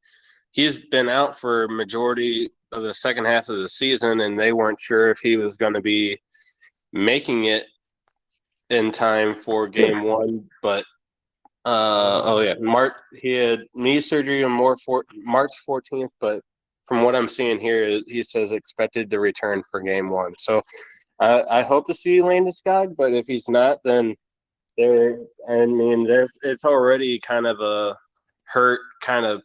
been out for majority of the second half of the season, and they weren't sure if he was going to be making it in time for game 1. But he had knee surgery on March 14th, but from what I'm seeing here, he says expected to return for game 1. So I hope to see Landeskog, but if he's not, then it's already kind of a hurt kind of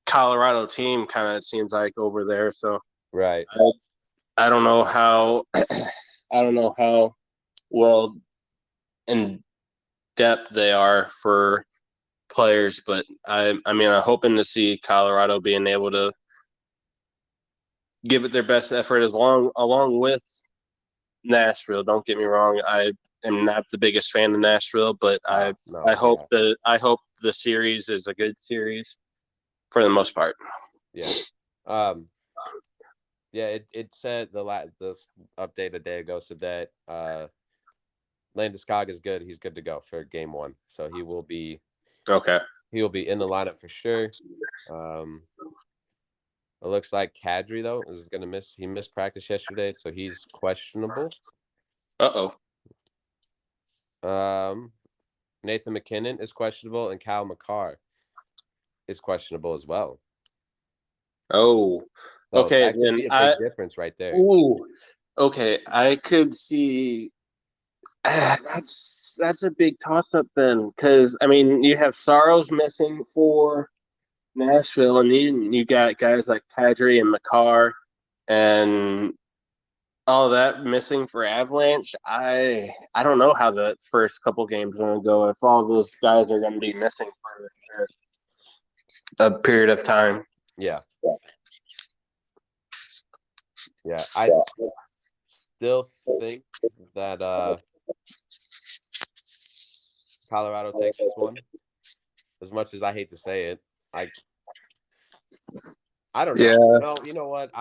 Colorado team, kind of, it seems like, over there. So right, I don't know how well in depth they are for players, but I'm hoping to see Colorado being able to give it their best effort along with Nashville. Don't get me wrong, I am not the biggest fan of Nashville, but I hope the series is a good series for the most part. Yeah. It said this update a day ago said that Landeskog is good. He's good to go for game 1, so he will be okay. He will be in the lineup for sure. It looks like Kadri, though, is going to miss. He missed practice yesterday, so he's questionable. Nathan McKinnon is questionable, and Kyle McCarr is questionable as well. Oh, so okay. That could be a big difference right there. Ooh, okay. I could see. That's a big toss-up then, because you have Saros missing for Nashville, and you got guys like Kadri and McCarr, and all that missing for Avalanche. I don't know how the first couple games are going to go if all those guys are going to be missing for a period of time. Yeah. I still think that Colorado takes this one, as much as I hate to say it. I don't know. Yeah. No, you know what?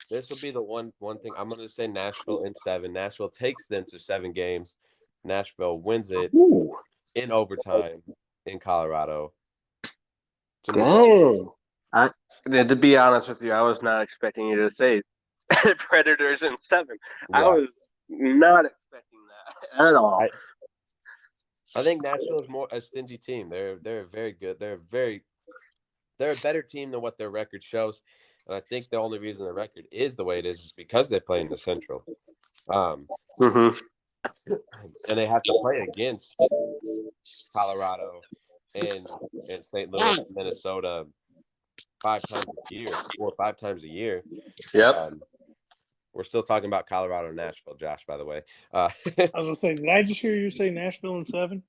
This will be the one thing I'm going to say. Nashville in 7. Nashville takes them to 7 games. Nashville wins it in overtime in Colorado. Dang. To be honest with you, I was not expecting you to say Predators in 7. Yeah. I was not expecting that at all. I think Nashville is more a stingy team. They're very good. They're a better team than what their record shows. And I think the only reason their record is the way it is because they play in the Central. Mm-hmm. And they have to play against Colorado and St. Louis, Minnesota 4 or 5 times a year. Yep. We're still talking about Colorado and Nashville, Josh, by the way. I was going to say, did I just hear you say Nashville in 7?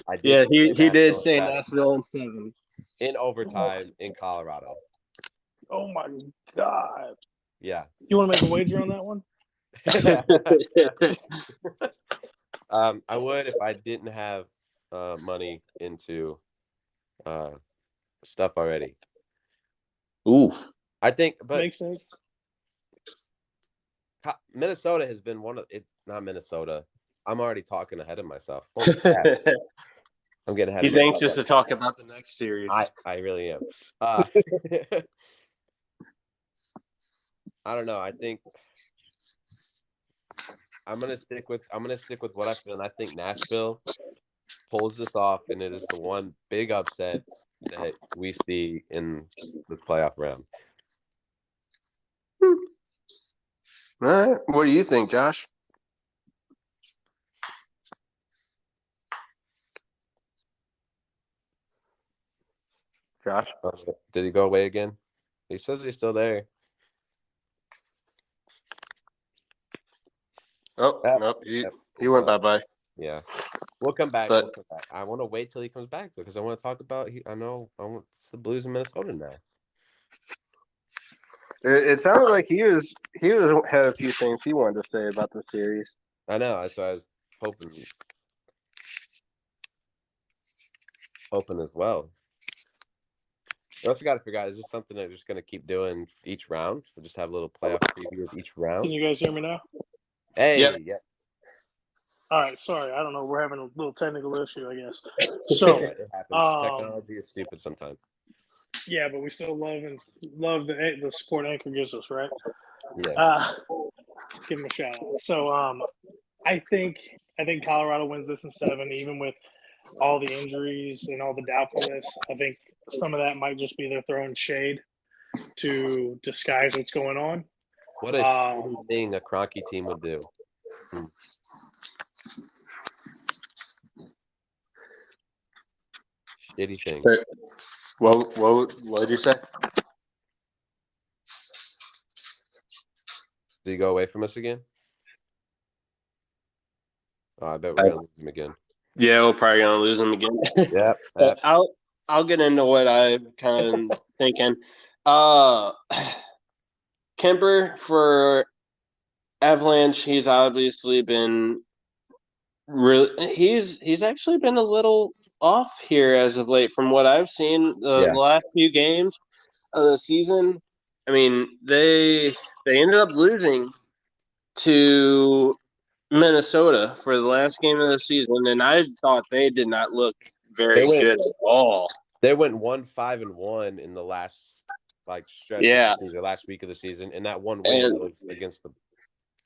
I did. Yeah, he did Nashville say Nashville in 7. In overtime in Colorado. Oh, my God. Yeah. You want to make a wager on that one? I would if I didn't have money into stuff already. Ooh. I think, but makes sense. Minnesota has been one of it. Not Minnesota. I'm already talking ahead of myself. I'm getting ahead. He's of anxious to talk about the next series. I really am. I don't know. I think I'm gonna stick with what I feel, and I think Nashville pulls this off, and it is the one big upset that we see in this playoff round. All right. What do you think, Josh? Josh? Did he go away again? He says he's still there. Oh, nope. He went bye-bye. Yeah. We'll come back. But I want to wait till he comes back because I want to talk about I want the Blues in Minnesota now. it sounded like he had a few things he wanted to say about the series. I know. That's why I was hoping as well. You also got to figure out, is this something that we're just going to keep doing each round? We'll just have a little playoff preview of each round. Can you guys hear me now? Hey, yep. Yeah. All right, sorry. I don't know. We're having a little technical issue, I guess. So it happens. Technology is stupid sometimes. Yeah, but we still love the support Anchor gives us, right? Yeah. Give him a shout out. So I think Colorado wins this in 7, even with all the injuries and all the doubtfulness. I think some of that might just be they're throwing shade to disguise what's going on. What a shitty thing a Kroenke team would do. Shitty thing. What did you say? Did he go away from us again? Oh, I bet we're gonna lose him again. Yeah, we're probably gonna lose him again. Yep. But I'll get into what I'm kind of thinking. Kemper for Avalanche, he's obviously been really he's actually been a little off here as of late from what I've seen the last few games of the season. I mean, they ended up losing to Minnesota for the last game of the season, and I thought they did not look very good at all. They went 1-5-1 in the last stretch of the season, last week of the season, and that one win was against the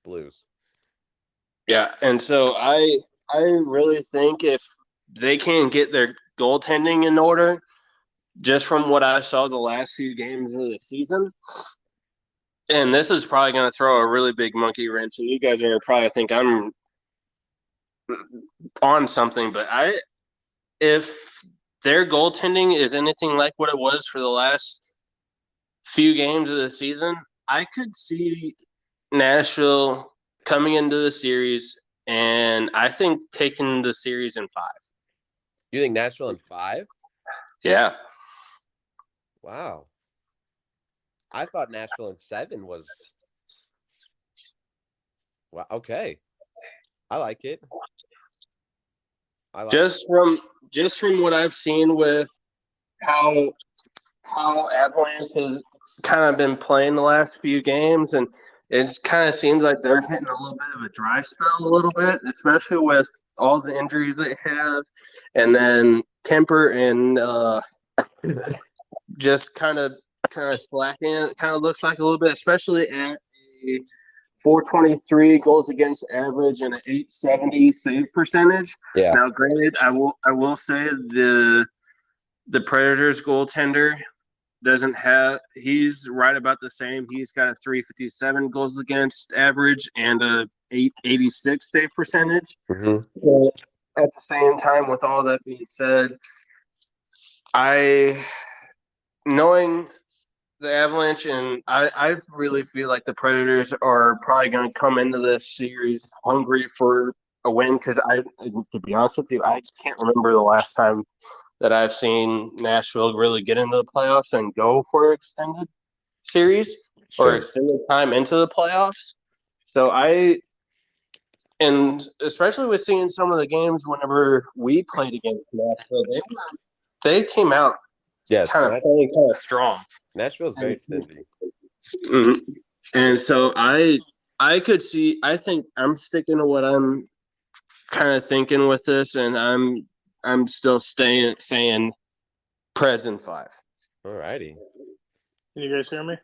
Blues. Yeah, and so I really think if they can get their goaltending in order, just from what I saw the last few games of the season, and this is probably going to throw a really big monkey wrench, and you guys are probably think I'm on something, but if their goaltending is anything like what it was for the last few games of the season, I could see Nashville coming into the series, and I think taking the series in 5. You think Nashville in 5? Yeah. Wow. I thought Nashville in 7 was. Well, okay. I like it. Just from what I've seen with how Avalanche has kind of been playing the last few games, and it kind of seems like they're hitting a little bit of a dry spell a little bit, especially with all the injuries they have, and then Kemper and just kind of slacking. It kind of looks like a little bit, especially at a 423 goals against average and an 870 save percentage. Yeah. Now, granted, I will say the Predators goaltender doesn't have. He's right about the same. He's got a 357 goals against average and a 886 save percentage. Mm-hmm. But at the same time, with all that being said, knowing the Avalanche, and I really feel like the Predators are probably going to come into this series hungry for a win, because to be honest with you, I can't remember the last time that I've seen Nashville really get into the playoffs and go for extended series or extended time into the playoffs. So and especially with seeing some of the games whenever we played against Nashville, they came out kind of strong. Nashville's very stingy. Mm-hmm. And so I think I'm sticking to what I'm kind of thinking with this, and I'm still saying Preds in 5. All righty. Can you guys hear me?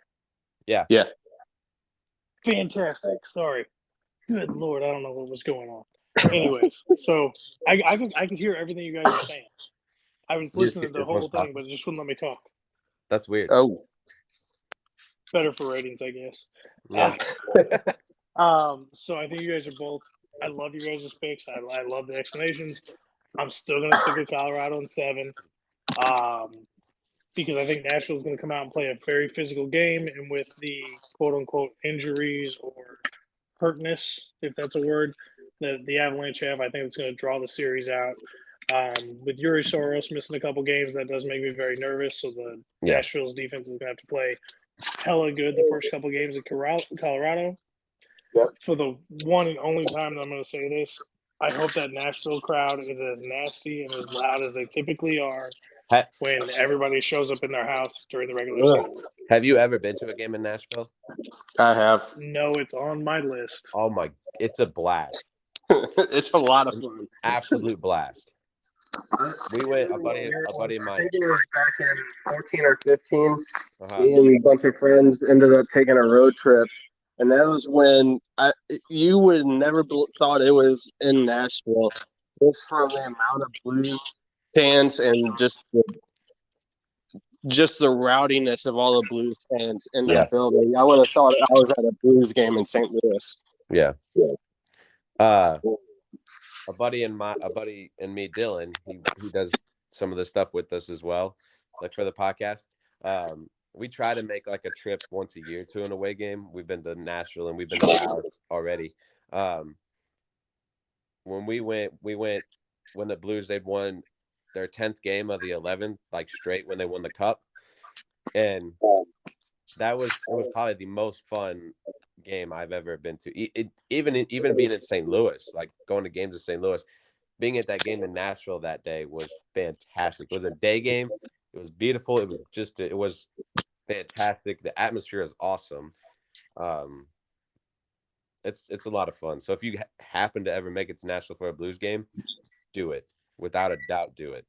Yeah. Yeah. Fantastic. Sorry. Good Lord, I don't know what was going on. Anyways, so I could hear everything you guys were saying. I was listening to the whole thing, but it just wouldn't let me talk. That's weird. Oh. Better for ratings, I guess. Yeah. So I think you guys are both. I love you guys' picks. I love the explanations. I'm still gonna stick with Colorado in 7, because I think Nashville's gonna come out and play a very physical game, and with the quote unquote injuries or hurtness, if that's a word, that the Avalanche have, I think it's gonna draw the series out. With Yuri Soros missing a couple games, that does make me very nervous. So the Nashville's defense is gonna have to play hella good the first couple games in Colorado. Yep. For the one and only time that I'm going to say this, I hope that Nashville crowd is as nasty and as loud as they typically are when everybody shows up in their house during the regular season. Have you ever been to a game in Nashville? I have. No, it's on my list. Oh my! It's a blast. It's a lot of fun. Absolute blast. We went. A buddy of mine. I think it was back in 14 or 15. Me and a bunch of friends ended up taking a road trip, and that was when you would never thought it was in Nashville, just from the amount of Blues fans and just the rowdiness of all the Blues fans in that building. I would have thought I was at a Blues game in St. Louis. Yeah. A buddy and me, Dylan, he does some of the stuff with us as well, like for the podcast. We try to make like a trip once a year to an away game. We've been to Nashville and we've been to Dallas already. When we went when the Blues, they'd won their 10th game of the 11th, like straight, when they won the cup, and it was probably the most fun game I've ever been to. Even being in St. Louis, like going to games in St. Louis, being at that game in Nashville that day was fantastic. It was a day game. It was beautiful. It was fantastic. The atmosphere is awesome. It's a lot of fun. So if you happen to ever make it to Nashville for a Blues game, do it. Without a doubt, do it.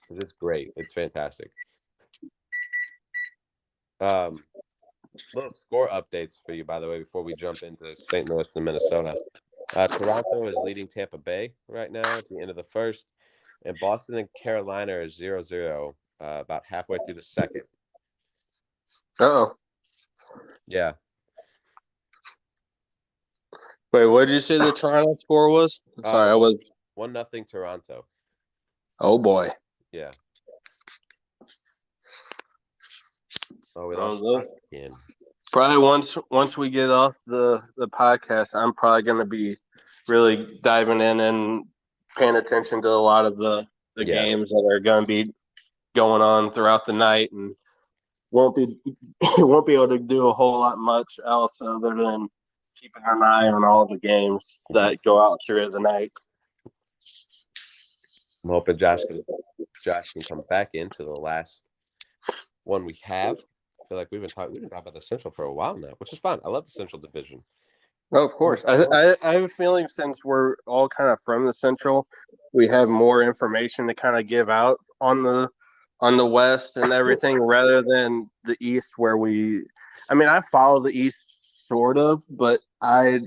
It's great. It's fantastic. Little score updates for you, by the way, before we jump into St. Louis and Minnesota. Toronto is leading Tampa Bay right now at the end of the first, and Boston and Carolina are 0-0 about halfway through the second. Uh-oh. Yeah. Wait, what did you say the Toronto score was? Sorry, I was 1-0 Toronto. Oh boy. Yeah. Oh, we lost again. Probably once we get off the podcast, I'm probably going to be really diving in and paying attention to a lot of the games that are going to be going on throughout the night, and won't be able to do a whole lot much else other than keeping an eye on all the games that go out through the night. I'm hoping Josh can come back into the last one we have. I feel like we've been talking about the Central for a while now, which is fun. I love the Central Division. Oh, of course. I have a feeling since we're all kind of from the Central, we have more information to kind of give out on the West and everything rather than the East where I follow the East sort of, but I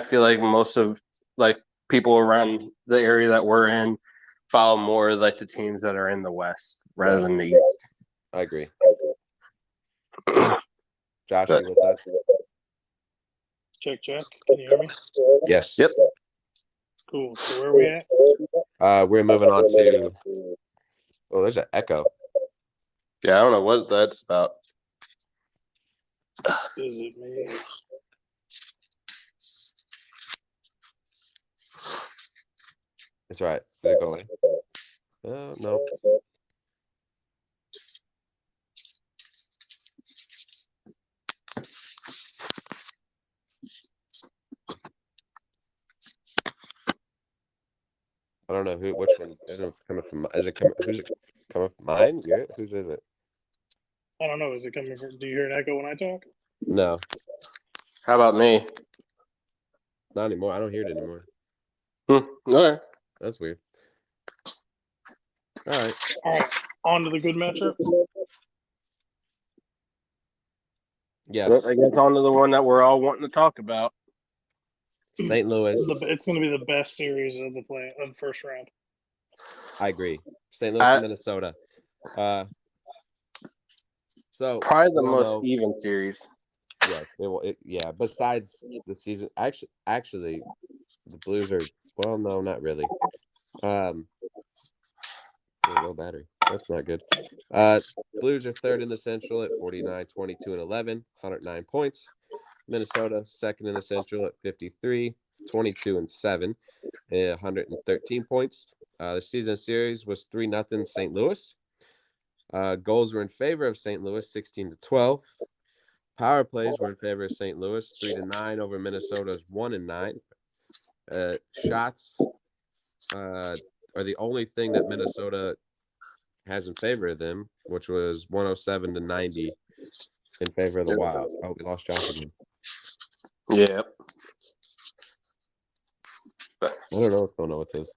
feel like most of like people around the area that we're in follow more like the teams that are in the West rather than the East. I agree. Josh, But- you with us? Check. Can you hear me? Yes. Yep. Cool. So where are we at? We're moving on to. Oh, there's an echo. Yeah, I don't know what that's about. Is it me? It's all right. Did it go away? No. I don't know which one is it coming from. Who's it coming from? Mine? Whose is it? I don't know. Is it coming from? Do you hear an echo when I talk? No, How about me? not anymore. I don't hear it anymore. All right. That's weird. All right. All right. On to the good matchup. Yes. I guess on to the one that we're all wanting to talk about. St. Louis. It's going to be the best series of the first round. I agree. St. Louis and Minnesota. So Probably the most even series. Yeah. Besides the season, actually, the Blues are no, not really. Low battery. That's not good. Blues are third in the Central at 49, 22, and 11, 109 points. Minnesota second in the Central at 53, 22, and 7, 113 points. The season series was 3-0 St. Louis. Goals were in favor of St. Louis, 16-12. Power plays were in favor of St. Louis, 3-9 over Minnesota's 1-9. Shots are the only thing that Minnesota has in favor of them, which was 107-90 in favor of the Wild. Oh, we lost Josh again. Yeah. I don't know what's going on with this.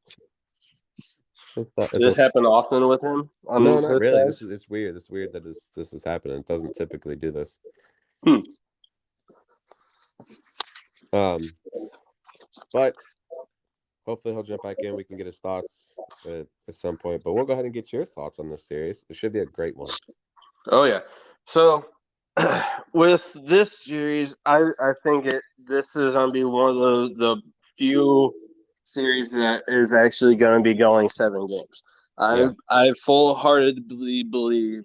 Does this happen often with him? No, not really. It's weird. It's weird that this is happening. It doesn't typically do this. But hopefully he'll jump back in. We can get his thoughts at some point. But we'll go ahead and get your thoughts on this series. It should be a great one. Oh yeah. So with this series, I think this is going to be one of the few series that is actually going to be going 7 games. I full-heartedly believe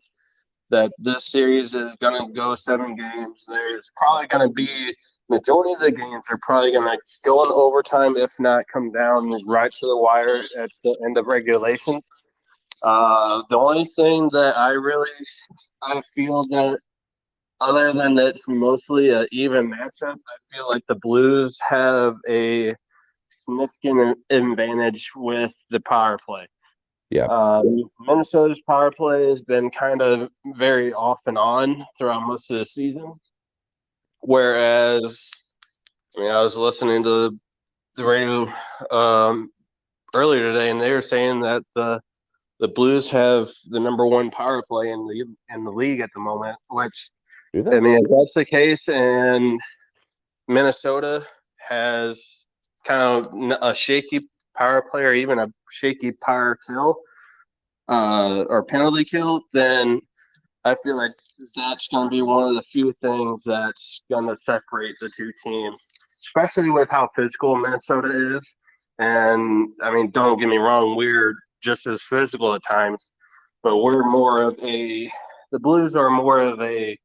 that this series is going to go 7 games. There's probably going to be majority of the games are probably going to go in overtime, if not come down right to the wire at the end of regulation. The only thing that I feel that other than that it's mostly an even matchup, I feel like the Blues have a significant advantage with the power play. Yeah. Minnesota's power play has been kind of very off and on throughout most of the season. Whereas, I was listening to the radio earlier today, and they were saying that the Blues have the number 1 power play in the league at the moment. Which, if that's the case, and Minnesota has kind of a shaky power play or even a shaky power kill or penalty kill, then I feel like that's going to be one of the few things that's going to separate the two teams, especially with how physical Minnesota is. And, don't get me wrong, we're just as physical at times, but we're more of the Blues are more of they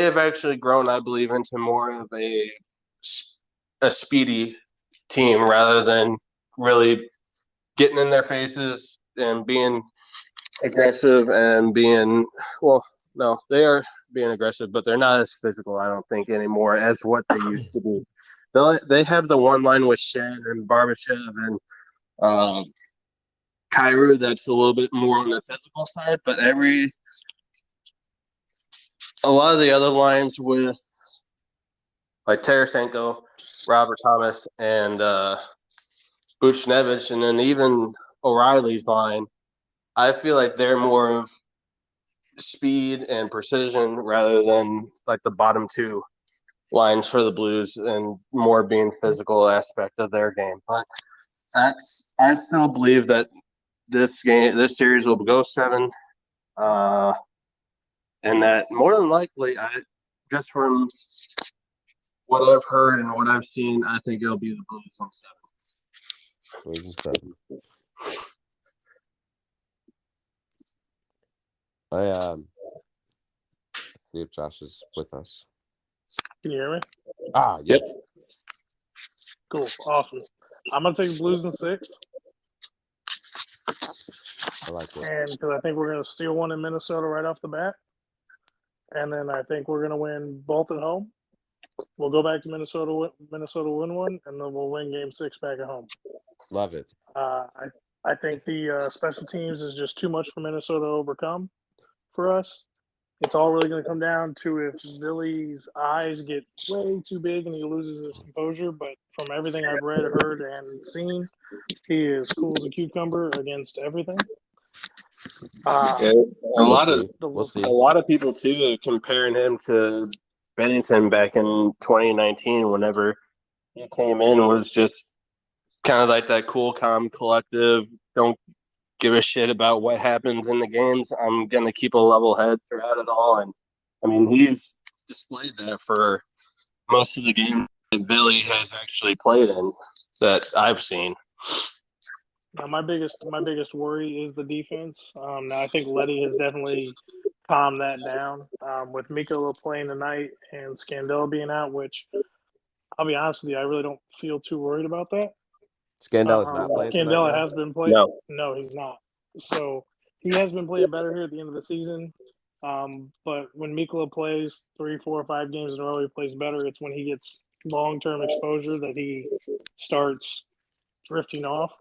have actually grown, I believe, into more of a speedy team rather than really getting in their faces and being aggressive and being they are being aggressive, but they're not as physical, I don't think, anymore as what they used to be. They have the one line with Shen and Barbashev and Kyra, that's a little bit more on the physical side, but a lot of the other lines with like Tarasenko, Robert Thomas, and Buchnevich, and then even O'Reilly's line, I feel like they're more of speed and precision rather than like the bottom two lines for the Blues and more being physical aspect of their game. But I still believe that this series will go 7, and that more than likely, just from what I've heard and what I've seen, I think it'll be the Blues on 7. Blues and 7. Let's see if Josh is with us. Can you hear me? Yes. Yep. Cool. Awesome. I'm going to take the Blues in 6. I like it. And because I think we're going to steal one in Minnesota right off the bat. And then I think we're going to win both at home. We'll go back to Minnesota, win one, and then we'll win Game 6 back at home. Love it. I think the special teams is just too much for Minnesota to overcome for us. It's all really going to come down to if Billy's eyes get way too big and he loses his composure. But from everything I've read, heard, and seen, he is cool as a cucumber against everything. A lot of people too are comparing him to Bennington back in 2019 whenever he came in, was just kind of like that cool, calm, collective, don't give a shit about what happens in the games. I'm going to keep a level head throughout it all. And, I mean, he's displayed that for most of the games that Billy has actually played in that I've seen. Now, my biggest worry is the defense. Now, I think Letty has definitely calmed that down with Mikkola playing tonight and Scandella being out, which I'll be honest with you, I really don't feel too worried about that. Scandella is not playing Scandella tonight, has been playing. No, he's not. So he has been playing better here at the end of the season. But when Mikkola plays 3, 4, 5 games in a row, he plays better. It's when he gets long-term exposure that he starts drifting off.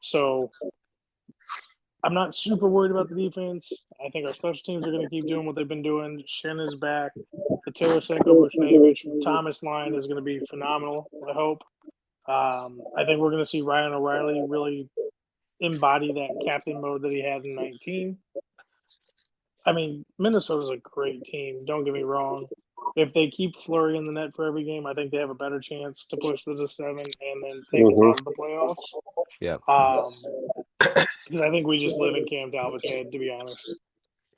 So I'm not super worried about the defense. I think our special teams are going to keep doing what they've been doing. Shen is back. The Tarasenko, Buchnevich, Thomas line is going to be phenomenal, I hope. I think we're going to see Ryan O'Reilly really embody that captain mode that he had in 19. I mean, Minnesota's a great team. Don't get me wrong. If they keep Fleury in the net for every game, I think they have a better chance to push to the 7 and then take us out of the playoffs. Yeah. Because I think we just live in Cam Talbot's head, to be honest,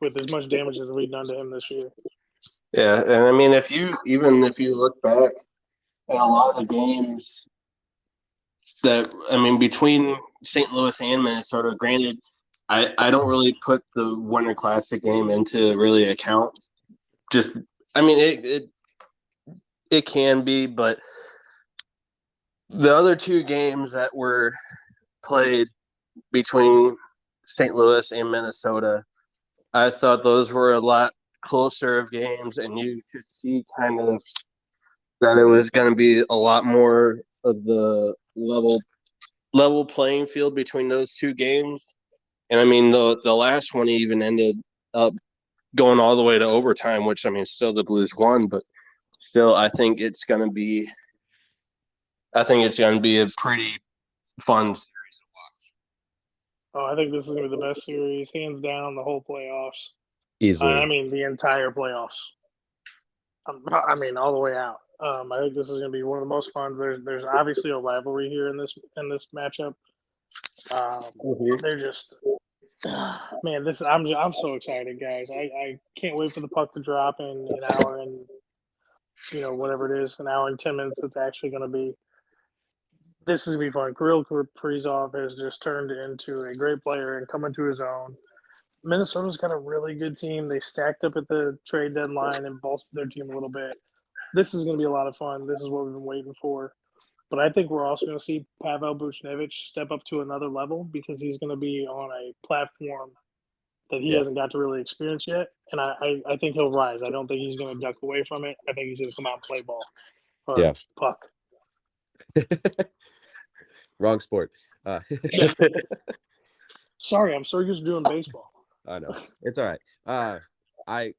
with as much damage as we've done to him this year. Yeah, and I mean, if you look back at a lot of the games between St. Louis and Minnesota, granted, I don't really put the Winter Classic game into really account. Just, I mean, it can be, but the other 2 games that were played between St. Louis and Minnesota, I thought those were a lot closer of games, and you could see kind of that it was going to be a lot more of the level playing field between those 2 games. And I mean, the last one even ended up going all the way to overtime, which, I mean, still the Blues won, but still, I think it's going to be a pretty fun series to watch. Oh, I think this is going to be the best series, hands down, the whole playoffs. Easily. I mean, the entire playoffs. I mean, all the way out. I think this is going to be one of the most fun. There's obviously a rivalry here in this matchup. They're just, man. I'm so excited, guys. I can't wait for the puck to drop in an hour and whatever it is, an hour and 10 minutes. It's actually going to be. This is going to be fun. Kirill Kaprizov has just turned into a great player and come into his own. Minnesota's got a really good team. They stacked up at the trade deadline and bolstered their team a little bit. This is going to be a lot of fun. This is what we've been waiting for. But I think we're also going to see Pavel Buchnevich step up to another level because he's going to be on a platform that he hasn't got to really experience yet. And I think he'll rise. I don't think he's going to duck away from it. I think he's going to come out and play ball or puck. Wrong sport. Sorry, I'm so used to doing baseball. I know. It's all right. I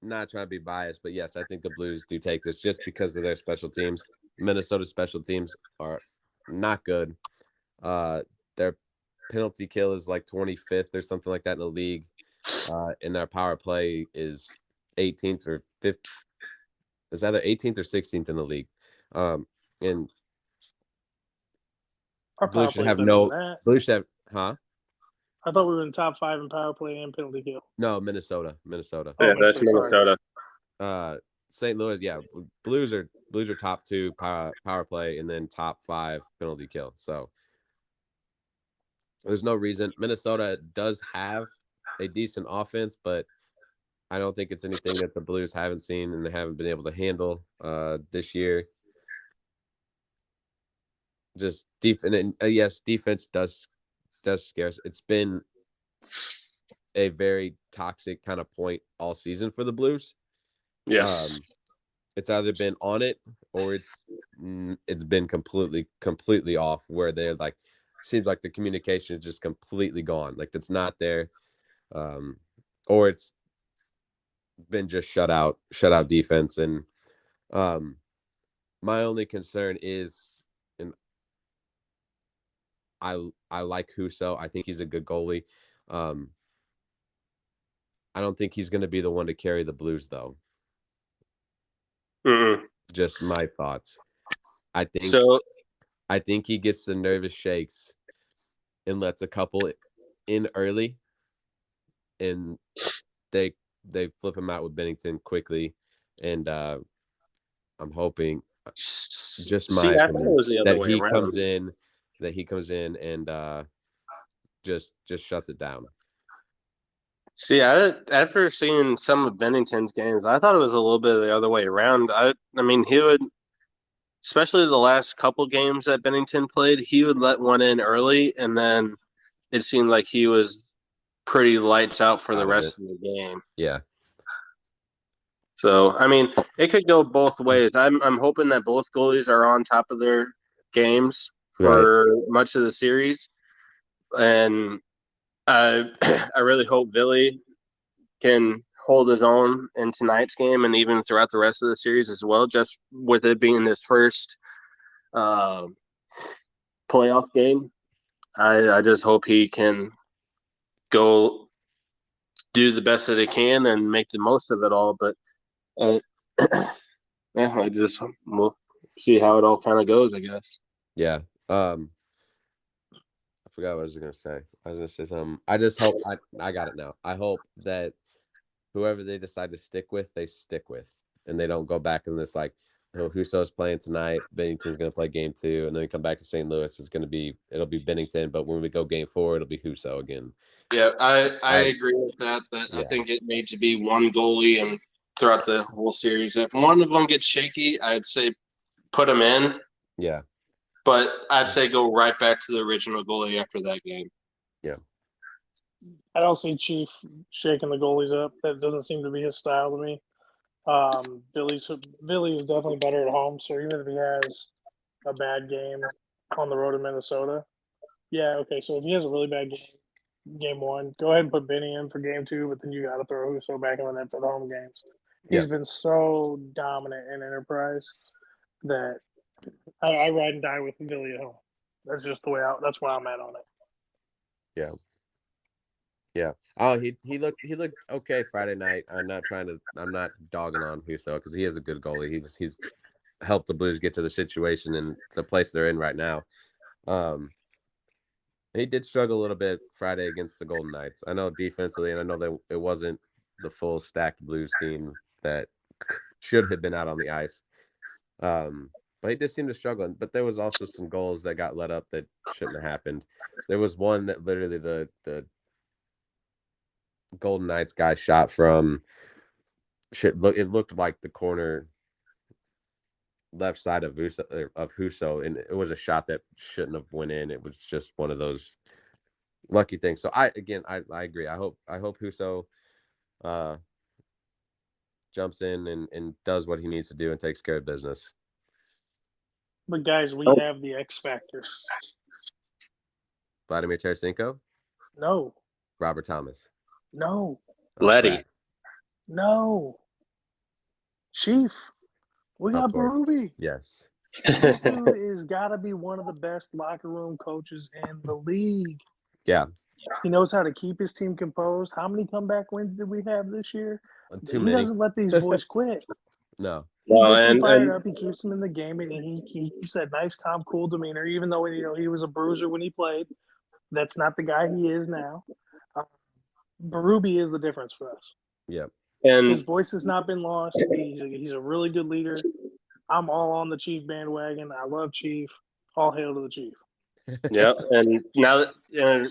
not trying to be biased, but yes, I think the Blues do take this just because of their special teams. Minnesota's special teams are not good. Their penalty kill is like 25th or something like that in the league. And their power play is 18th or 5th. It's either 18th or 16th in the league. And Our power Blues should play is have better than no. that. Blues should have, huh? I thought we were in top 5 in power play and penalty kill. No, Minnesota. Oh, Yeah, that's Minnesota. Minnesota. St. Louis, yeah, Blues are top 2 power play and then top 5 penalty kill. So there's no reason. Minnesota does have a decent offense, but I don't think it's anything that the Blues haven't seen and they haven't been able to handle this year. Just defense, and yes, defense does scare us. It's been a very toxic kind of point all season for the Blues. Yes. It's either been on it or it's been completely off, where they're like, seems like the communication is just completely gone, like it's not there, or it's been just shut out defense. And my only concern is, and I like Husso. I think he's a good goalie. I don't think he's going to be the one to carry the Blues, though. Mm-mm. Just my thoughts. I think he gets the nervous shakes and lets a couple in early, and they flip him out with Bennington quickly. And I'm hoping, just my I thought opinion, it was the other that way he around. comes in and just shuts it down. See, after seeing some of Bennington's games, I thought it was a little bit of the other way around. I mean, he would, especially the last couple games that Bennington played, he would let one in early, and then it seemed like he was pretty lights out for the rest of the game. Yeah. So, I mean, it could go both ways. I'm hoping that both goalies are on top of their games for much of the series, and I really hope Billy can hold his own in tonight's game and even throughout the rest of the series as well, just with it being his first playoff game. I just hope he can go do the best that he can and make the most of it all. But yeah, we'll see how it all kind of goes, I guess. Yeah. I forgot what I was going to say. I was going to say something. I just hope I got it now. I hope that whoever they decide to stick with, they stick with, and they don't go back in this like, oh, Husso's playing tonight, Bennington's going to play game 2, and then we come back to St. Louis. It'll be Bennington, but when we go game 4, it'll be Husso again. Yeah, I agree with that. But yeah. I think it needs to be one goalie and throughout the whole series. If one of them gets shaky, I'd say put him in. Yeah. But I'd say go right back to the original goalie after that game. Yeah. I don't see Chief shaking the goalies up. That doesn't seem to be his style to me. Billy is definitely better at home, so even if he has a bad game on the road in Minnesota, yeah, okay. So if he has a really bad game 1, go ahead and put Benny in for game 2, but then you got to throw Husso back in the net for the home games. He's been so dominant in Enterprise that I ride and die with Billy at home. That's just the way that's where I'm at on it. Yeah. Yeah. Oh, he looked okay Friday night. I'm not dogging on Husso because he is a good goalie. He's helped the Blues get to the situation and the place they're in right now. He did struggle a little bit Friday against the Golden Knights. I know defensively, and I know that it wasn't the full stacked Blues team that should have been out on the ice. But he did seem to struggle. But there was also some goals that got let up that shouldn't have happened. There was one that literally the Golden Knights guy shot from it looked like the corner left side of Husso, and it was a shot that shouldn't have went in. It was just one of those lucky things. So I agree. I hope Husso jumps in and does what he needs to do and takes care of business. But guys, we have the X factor. Vladimir Tarasenko, No, Robert Thomas, no, Letty. crap. no. Chief, we Of got course. Berube. Yes. This dude is got to be one of the best locker room coaches in the league. Yeah. He knows how to keep his team composed. How many comeback wins did we have this year? Too He many. doesn't let these boys quit. No. He No, gets them and fired up. He keeps them in the game, and he keeps that nice, calm, cool demeanor. Even though he was a bruiser when he played, that's not the guy he is now. Berube is the difference for us. Yep. His and voice has not been lost. He's a really good leader. I'm all on the Chief bandwagon. I love Chief. All hail to the Chief. yeah, and now that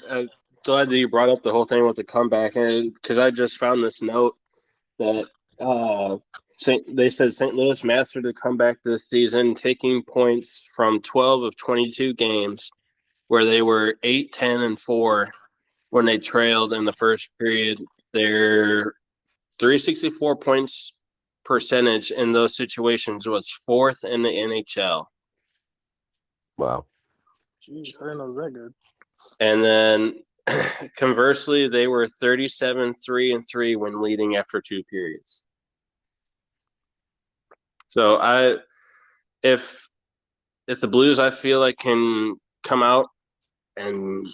I'm glad that you brought up the whole thing with the comeback, and because I just found this note that they said St. Louis mastered the comeback this season, taking points from 12 of 22 games, where they were 8, 10, and 4 when they trailed in the first period. Their 364 points percentage in those situations was fourth in the NHL. Wow. Jeez, I didn't know it was that good. And then conversely, they were 37, 3, and 3 when leading after 2 periods. So if the Blues, I feel like, can come out and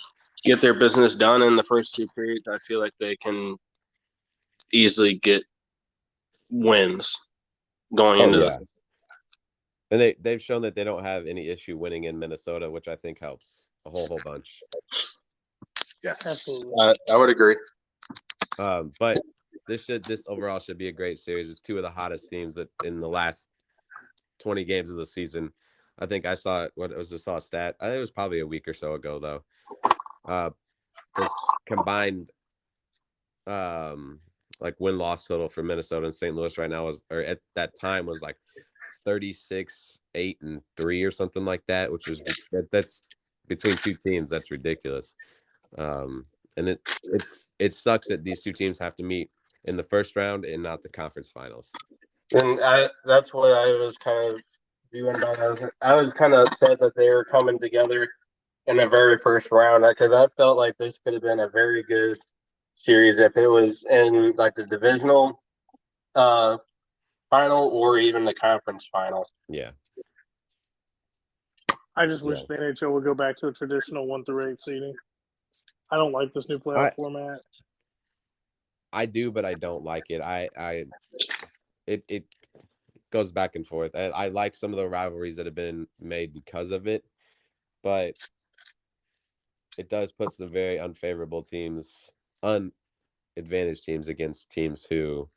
get their business done in the first 2 periods, I feel like they can easily get wins going into yeah. And they've shown that they don't have any issue winning in Minnesota, which I think helps a whole bunch. Yes, Absolutely. I would agree. But this overall should be a great series. It's two of the hottest teams that in the last 20 games of the season. I think I saw it. What was I saw a stat? I think it was probably a week or so ago though. This combined like win-loss total for Minnesota and St. Louis right now or at that time was like 36, 8, and 3 or something like that, which is that's between two teams. That's ridiculous. And it sucks that these two teams have to meet in the first round and not the conference finals. And that's what I was kind of viewing about. I was kind of upset that they were coming together in the very first round because I felt like this could have been a very good series if it was in like the divisional final or even the conference final. Yeah. I just wish the NHL would go back to a traditional 1 through 8 seeding. I don't like this new playoff format. I do, but I don't like it. It goes back and forth. I like some of the rivalries that have been made because of it, but it does put some very unfavorable teams, unadvantaged teams against teams who,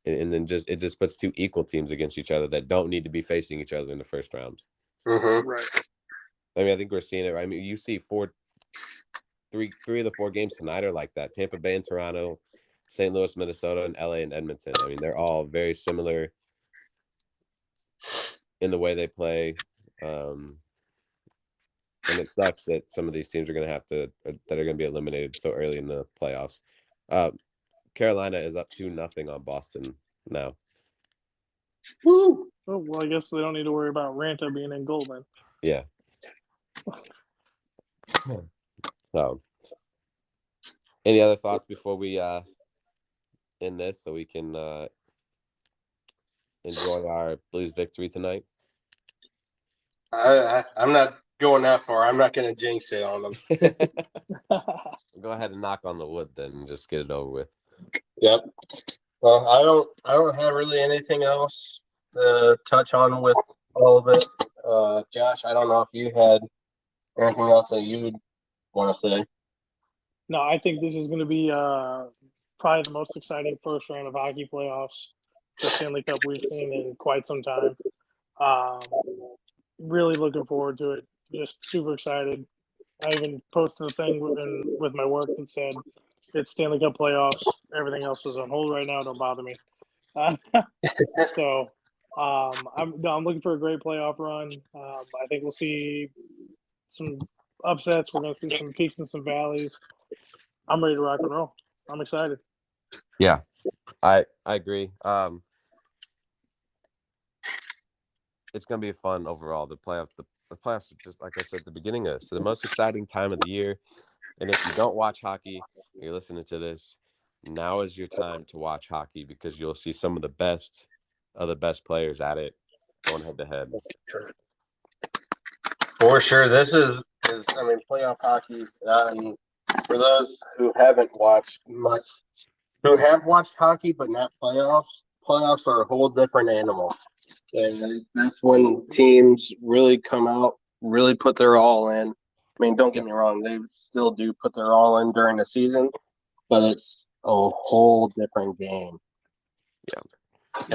and then it just puts two equal teams against each other that don't need to be facing each other in the first round. Mm-hmm. Right. I mean, I think we're seeing it. I mean, you see three of the 4 games tonight are like that. Tampa Bay and Toronto, St. Louis, Minnesota, and LA and Edmonton. I mean, they're all very similar in the way they play. And it sucks that some of these teams are going to have to that are going to be eliminated so early in the playoffs. Carolina is up 2-0 on Boston now. Woo! Oh, well, I guess they don't need to worry about Ranta being in goal then. Yeah. So, any other thoughts before we end this so we can enjoy our Blues victory tonight? I'm not going that far. I'm not going to jinx it on them. Go ahead and knock on the wood then and just get it over with. Yep. Well, I don't have really anything else to touch on with all of it. Josh, I don't know if you had anything else that you would want to say. No, I think this is going to be probably the most exciting first round of hockey playoffs, the Stanley Cup we've seen in quite some time. Really looking forward to it. Just super excited. I even posted a thing with my work that said it's Stanley Cup playoffs. Everything else is on hold right now. Don't bother me. So I'm looking for a great playoff run. I think we'll see some upsets. We're going to see some peaks and some valleys. I'm ready to rock and roll. I'm excited. Yeah, I agree. it's gonna be fun overall. The playoffs are just like I said at the beginning of this, so the most exciting time of the year. And if you don't watch hockey, you're listening to this, now is your time to watch hockey because you'll see some of the best players at it going head to head. For sure. This is playoff hockey. For those who haven't watched much, who have watched hockey but not playoffs, playoffs are a whole different animal. And that's when teams really come out, really put their all in. I mean, don't get me wrong, they still do put their all in during the season, but it's a whole different game. Yeah.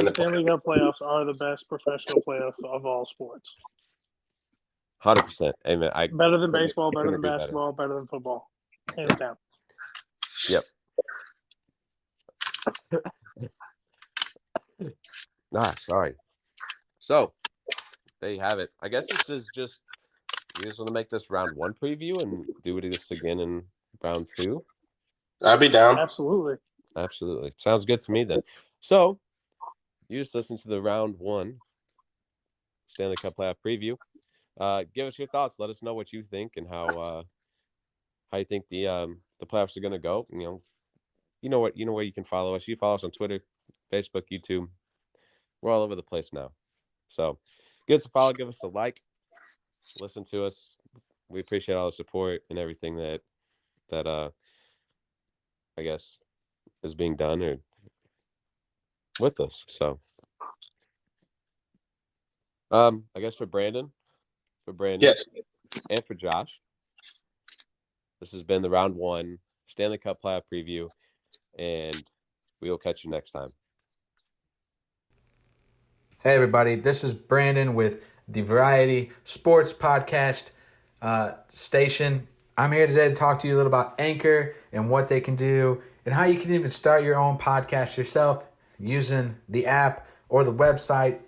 The Stanley Cup playoffs are the best professional playoffs of all sports. 100%. Amen. Better than baseball, better than basketball, better than football. Hands down. Yep. Sorry. So, there you have it. I guess this is just, you just want to make this round 1 preview and do this again in round 2? I'd be down. Absolutely. Sounds good to me then. So, you just listened to the round 1 Stanley Cup playoff preview. Give us your thoughts. Let us know what you think and how you think the playoffs are going to go. You know where you can follow us. You follow us on Twitter, Facebook, YouTube. We're all over the place now. So give us a follow, give us a like, listen to us. We appreciate all the support and everything that I guess is being done or with us. So I guess for Brandon, Yes. and for Josh, this has been the round 1 Stanley Cup playoff preview, and we will catch you next time. Hey everybody, this is Brandon with the Variety Sports Podcast station. I'm here today to talk to you a little about Anchor and what they can do and how you can even start your own podcast yourself using the app or the website.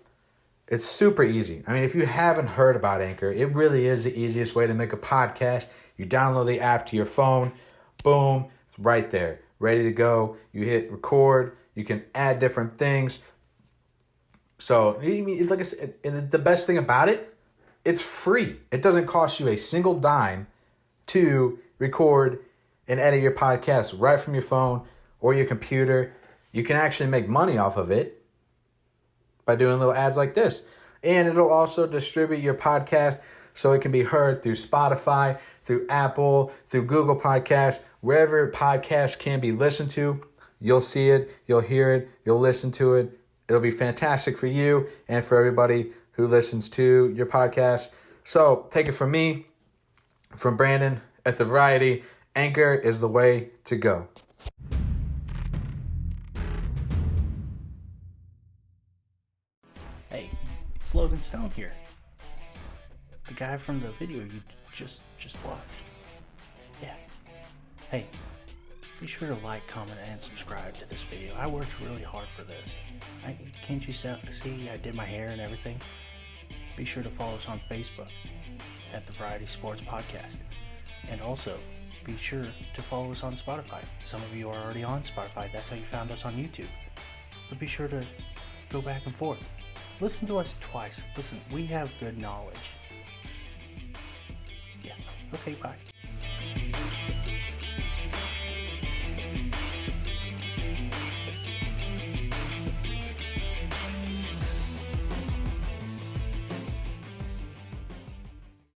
It's super easy. I mean, if you haven't heard about Anchor, it really is the easiest way to make a podcast. You download the app to your phone, boom, it's right there, ready to go. You hit record, you can add different things. So, like I said, the best thing about it, it's free. It doesn't cost you a single dime to record and edit your podcast right from your phone or your computer. You can actually make money off of it by doing little ads like this. And it'll also distribute your podcast so it can be heard through Spotify, through Apple, through Google Podcasts, wherever podcasts can be listened to. You'll see it, you'll hear it, you'll listen to it. It'll be fantastic for you and for everybody who listens to your podcast. So take it from me, from Brandon at The Variety. Anchor is the way to go. Hey, it's Logan Stone here. The guy from the video you just watched. Yeah. Hey, be sure to like, comment, and subscribe to this video. I worked really hard for this. Can't you see I did my hair and everything? Be sure to follow us on Facebook at The Variety Sports Podcast. And also, be sure to follow us on Spotify. Some of you are already on Spotify. That's how you found us on YouTube. But be sure to go back and forth. Listen to us twice. Listen, we have good knowledge. Yeah. Okay, bye.